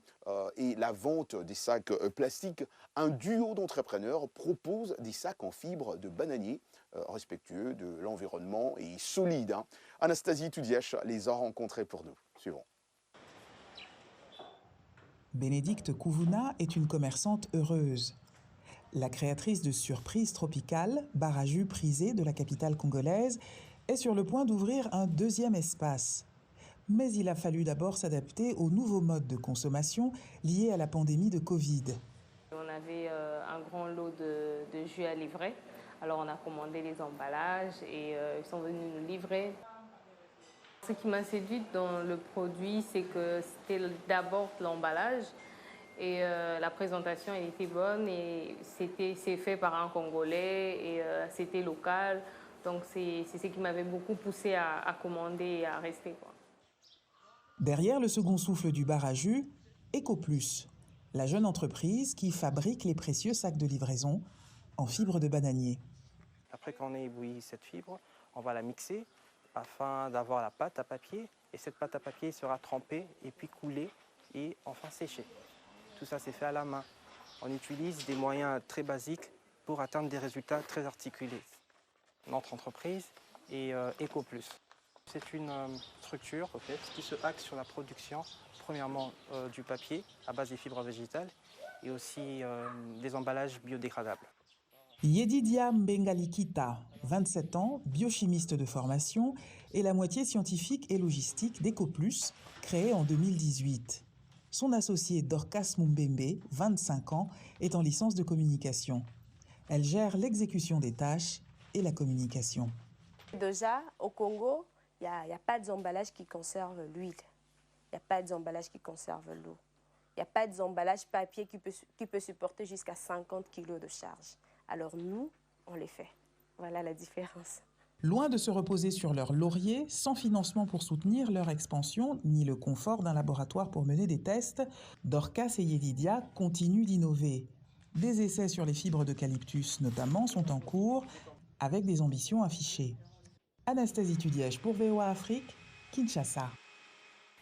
et la vente des sacs plastiques. Un duo d'entrepreneurs propose des sacs en fibre de bananier respectueux de l'environnement et solides. Hein. Anastasie Tudièche les a rencontrés pour nous. Suivons. Bénédicte Kouvouna est une commerçante heureuse. La créatrice de Surprise Tropicale, bar à jus prisé de la capitale congolaise, est sur le point d'ouvrir un deuxième espace. Mais il a fallu d'abord s'adapter aux nouveaux modes de consommation liés à la pandémie de Covid. On avait un grand lot de jus à livrer. Alors on a commandé les emballages et ils sont venus nous livrer. Ce qui m'a séduite dans le produit, c'est que c'était d'abord l'emballage. Et la présentation, elle était bonne et c'est fait par un Congolais et c'était local. Donc c'est ce qui m'avait beaucoup poussé à commander et à rester, quoi. Derrière le second souffle du bar à jus, EcoPlus, la jeune entreprise qui fabrique les précieux sacs de livraison en fibre de bananier. Après qu'on ait ébloui cette fibre, on va la mixer afin d'avoir la pâte à papier. Et cette pâte à papier sera trempée et puis coulée et enfin séchée. Tout ça, c'est fait à la main. On utilise des moyens très basiques pour atteindre des résultats très articulés. Notre entreprise est EcoPlus. C'est une structure qui se axe sur la production, premièrement du papier à base des fibres végétales et aussi des emballages biodégradables. Yedidia Mbengalikita, 27 ans, biochimiste de formation, est la moitié scientifique et logistique d'EcoPlus, créée en 2018. Son associé Dorcas Mumbembe, 25 ans, est en licence de communication. Elle gère l'exécution des tâches et la communication. Déjà, au Congo, il n'y a pas d'emballage qui conserve l'huile. Il n'y a pas d'emballage qui conserve l'eau. Il n'y a pas d'emballage papier qui peut supporter jusqu'à 50 kg de charge. Alors nous, on les fait. Voilà la différence. Loin de se reposer sur leurs lauriers, sans financement pour soutenir leur expansion, ni le confort d'un laboratoire pour mener des tests, Dorcas et Yedidia continuent d'innover. Des essais sur les fibres d'eucalyptus notamment sont en cours, avec des ambitions affichées. Anastasie Tudiège pour VOA Afrique, Kinshasa.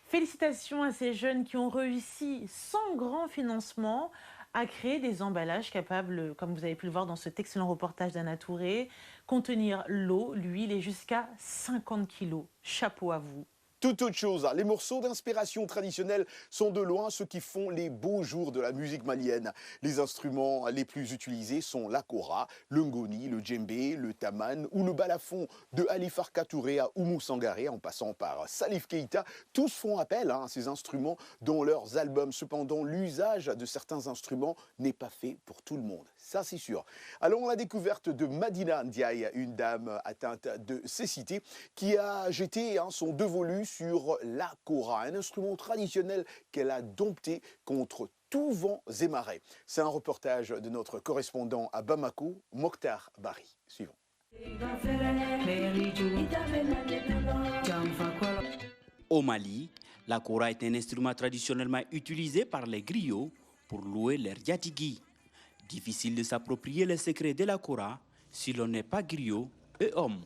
Félicitations à ces jeunes qui ont réussi sans grand financement à créer des emballages capables, comme vous avez pu le voir dans cet excellent reportage d'Anna Touré, contenir l'eau, l'huile et jusqu'à 50 kilos. Chapeau à vous. Toute autre chose, les morceaux d'inspiration traditionnelle sont de loin ceux qui font les beaux jours de la musique malienne. Les instruments les plus utilisés sont la kora, le ngoni, le djembé, le taman ou le balafon, de Ali Farka Touré à Oumou Sangaré en passant par Salif Keïta. Tous font appel à ces instruments dans leurs albums. Cependant, l'usage de certains instruments n'est pas fait pour tout le monde. Ça, c'est sûr. Allons à la découverte de Madina Ndiaye, une dame atteinte de cécité, qui a jeté son dévolu sur la kora, un instrument traditionnel qu'elle a dompté contre tout vent et marées. C'est un reportage de notre correspondant à Bamako, Mokhtar Bari. Suivant. Au Mali, la kora est un instrument traditionnellement utilisé par les griots pour louer leurs yatigui. Difficile de s'approprier les secrets de la kora si l'on n'est pas griot et homme.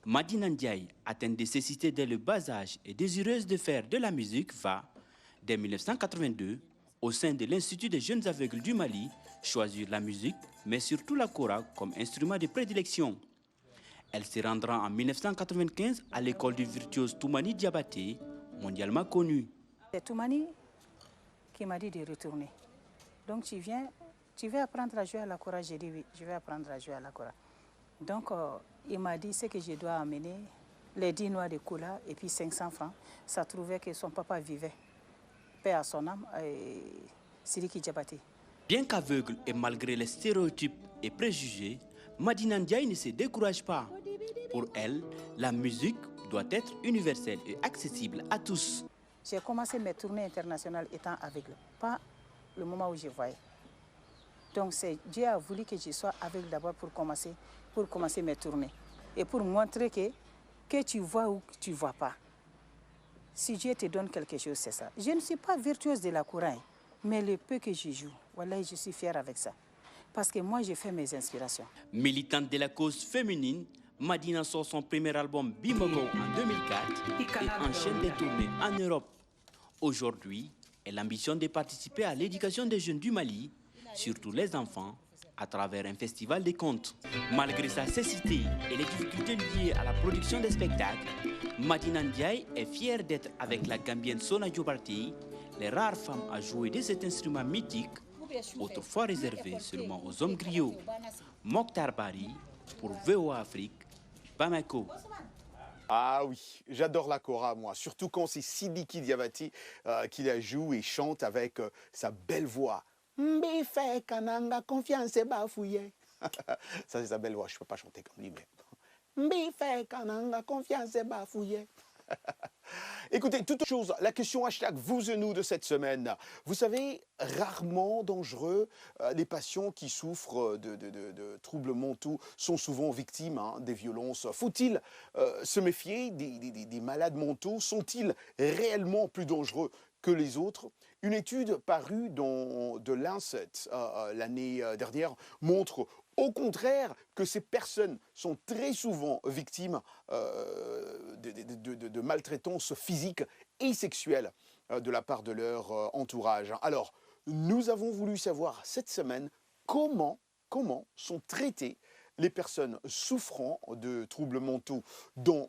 Madina Ndiaye, atteinte de cécité dès le bas âge et désireuse de faire de la musique, va, dès 1982, au sein de l'Institut des jeunes aveugles du Mali, choisir la musique, mais surtout la kora comme instrument de prédilection. Elle se rendra en 1995 à l'école du virtuose Toumani Diabaté, mondialement connue. C'est Toumani qui m'a dit de retourner. Donc tu veux apprendre à jouer à la kora? J'ai dit oui, je vais apprendre à jouer à la kora. Donc il m'a dit ce que je dois amener, les 10 noix de cola et puis 500 francs. Ça trouvait que son papa vivait. Paix à son âme, Sidiki Diabaté. Bien qu'aveugle et malgré les stéréotypes et préjugés, Madina Ndiaye ne se décourage pas. Pour elle, la musique doit être universelle et accessible à tous. J'ai commencé mes tournées internationales étant aveugle, pas le moment où je voyais. Donc Dieu a voulu que je sois aveugle d'abord pour commencer mes tournées. Et pour montrer que tu vois ou que tu ne vois pas. Si Dieu te donne quelque chose, c'est ça. Je ne suis pas virtuose de la kora, mais le peu que je joue, voilà, je suis fière avec ça. Parce que moi, j'ai fait mes inspirations. Militante de la cause féminine, Madina sort son premier album Bimogo en 2004 et enchaîne des tournées en Europe. Aujourd'hui, elle ambitionne de participer à l'éducation des jeunes du Mali, surtout les enfants, à travers un festival des contes. Malgré sa cécité et les difficultés liées à la production des spectacles, Madina Ndiaye est fière d'être avec la Gambienne Sona Diobarté, les rares femmes à jouer de cet instrument mythique, autrefois réservé seulement aux hommes griots. Mokhtar Bari pour VOA Afrique, Bamako. Ah oui, j'adore la kora, moi, surtout quand c'est Sidiki Diabaté qui la joue et chante avec sa belle voix. Mbife kananga confiance bafouye. Ça c'est sa belle voix, je ne peux pas chanter comme lui, mais Mbife kananga confiance bafouye. Écoutez, toute chose, la question hashtag vous et nous de cette semaine. Vous savez, rarement dangereux, les patients qui souffrent de troubles mentaux sont souvent victimes des violences. Faut-il se méfier des malades mentaux? Sont-ils réellement plus dangereux que les autres? Une étude parue dans The Lancet l'année dernière montre au contraire que ces personnes sont très souvent victimes de maltraitance physique et sexuelle de la part de leur entourage. Alors, nous avons voulu savoir cette semaine comment sont traitées les personnes souffrant de troubles mentaux dans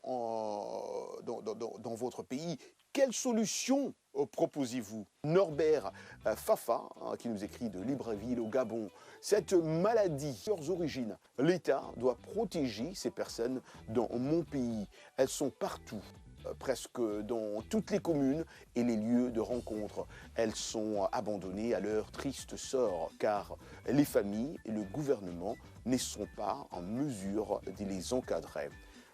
votre pays. Quelle solution proposez-vous? Norbert Fafa, qui nous écrit de Libreville au Gabon. Cette maladie, leurs origines, l'État doit protéger ces personnes dans mon pays. Elles sont partout. presque dans toutes les communes et les lieux de rencontre. Elles sont abandonnées à leur triste sort car les familles et le gouvernement ne sont pas en mesure de les encadrer.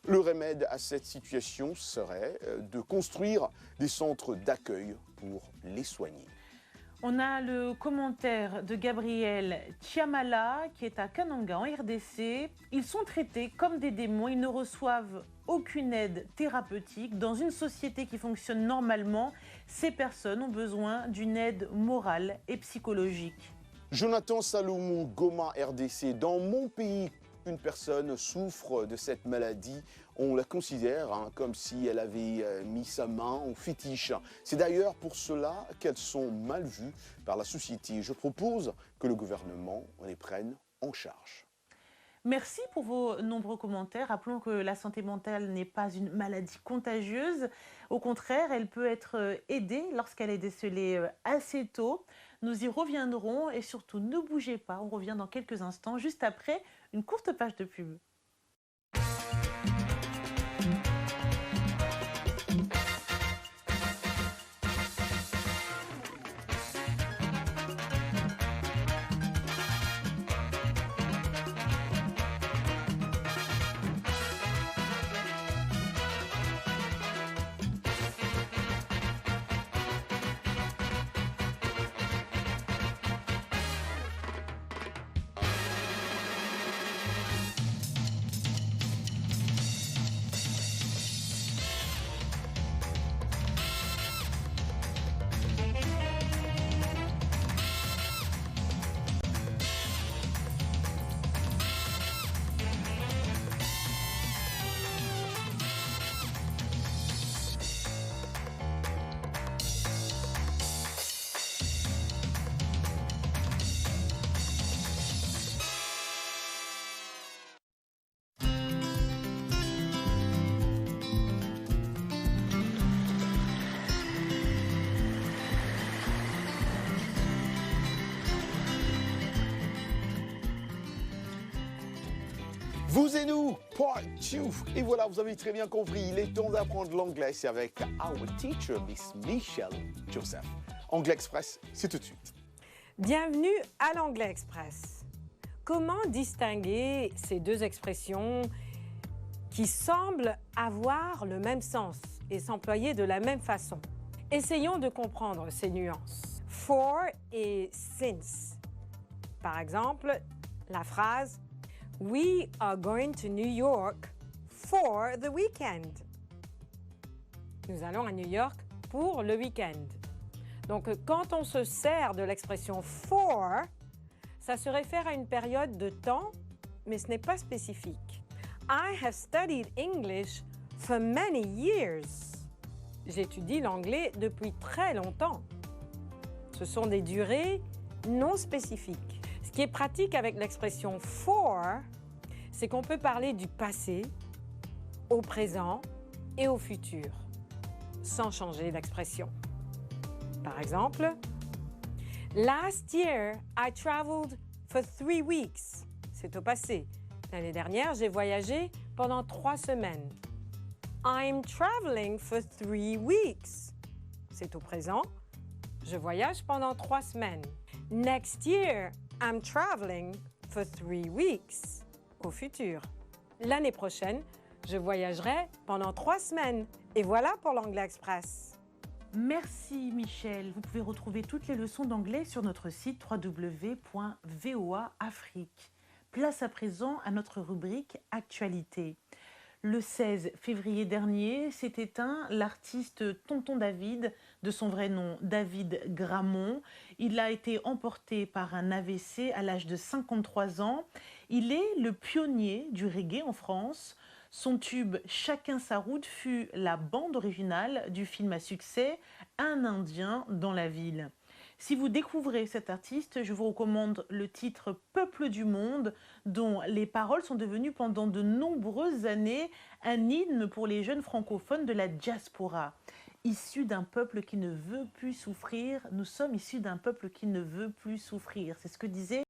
Le remède à cette situation serait de construire des centres d'accueil pour les soigner. On a le commentaire de Gabriel Chiamala qui est à Kananga en RDC. Ils sont traités comme des démons, ils ne reçoivent aucune aide thérapeutique. Dans une société qui fonctionne normalement, ces personnes ont besoin d'une aide morale et psychologique. Jonathan Salomou, Goma, RDC. Dans mon pays, une personne souffre de cette maladie, on la considère comme si elle avait mis sa main en fétiche. C'est d'ailleurs pour cela qu'elles sont mal vues par la société. Je propose que le gouvernement les prenne en charge. Merci pour vos nombreux commentaires. Rappelons que la santé mentale n'est pas une maladie contagieuse. Au contraire, elle peut être aidée lorsqu'elle est décelée assez tôt. Nous y reviendrons et surtout ne bougez pas. On revient dans quelques instants, juste après une courte page de pub. Vous et nous, part 2. Et voilà, vous avez très bien compris, il est temps d'apprendre l'anglais. C'est avec our teacher, Miss Michelle Joseph. Anglais Express, c'est tout de suite. Bienvenue à l'Anglais Express. Comment distinguer ces deux expressions qui semblent avoir le même sens et s'employer de la même façon? Essayons de comprendre ces nuances. For et since. Par exemple, la phrase We are going to New York for the weekend. Nous allons à New York pour le week-end. Donc, quand on se sert de l'expression for, ça se réfère à une période de temps, mais ce n'est pas spécifique. I have studied English for many years. J'étudie l'anglais depuis très longtemps. Ce sont des durées non spécifiques. Ce qui est pratique avec l'expression for, c'est qu'on peut parler du passé, au présent et au futur, sans changer d'expression. Par exemple, Last year, I traveled for 3 weeks. C'est au passé. L'année dernière, j'ai voyagé pendant 3 semaines. I'm traveling for 3 weeks. C'est au présent. Je voyage pendant 3 semaines. Next year, I'm traveling for 3 weeks. Au futur. L'année prochaine, je voyagerai pendant 3 semaines. Et voilà pour l'Anglais Express. Merci Michel. Vous pouvez retrouver toutes les leçons d'anglais sur notre site www.voaafrique. Place à présent à notre rubrique Actualité. Le 16 février dernier s'est éteint l'artiste Tonton David, de son vrai nom David Gramont. Il a été emporté par un AVC à l'âge de 53 ans. Il est le pionnier du reggae en France. Son tube « Chacun sa route » fut la bande originale du film à succès « Un Indien dans la ville ». Si vous découvrez cet artiste, je vous recommande le titre « Peuple du monde » dont les paroles sont devenues pendant de nombreuses années un hymne pour les jeunes francophones de la diaspora. Issus d'un peuple qui ne veut plus souffrir, nous sommes issus d'un peuple qui ne veut plus souffrir. C'est ce que disait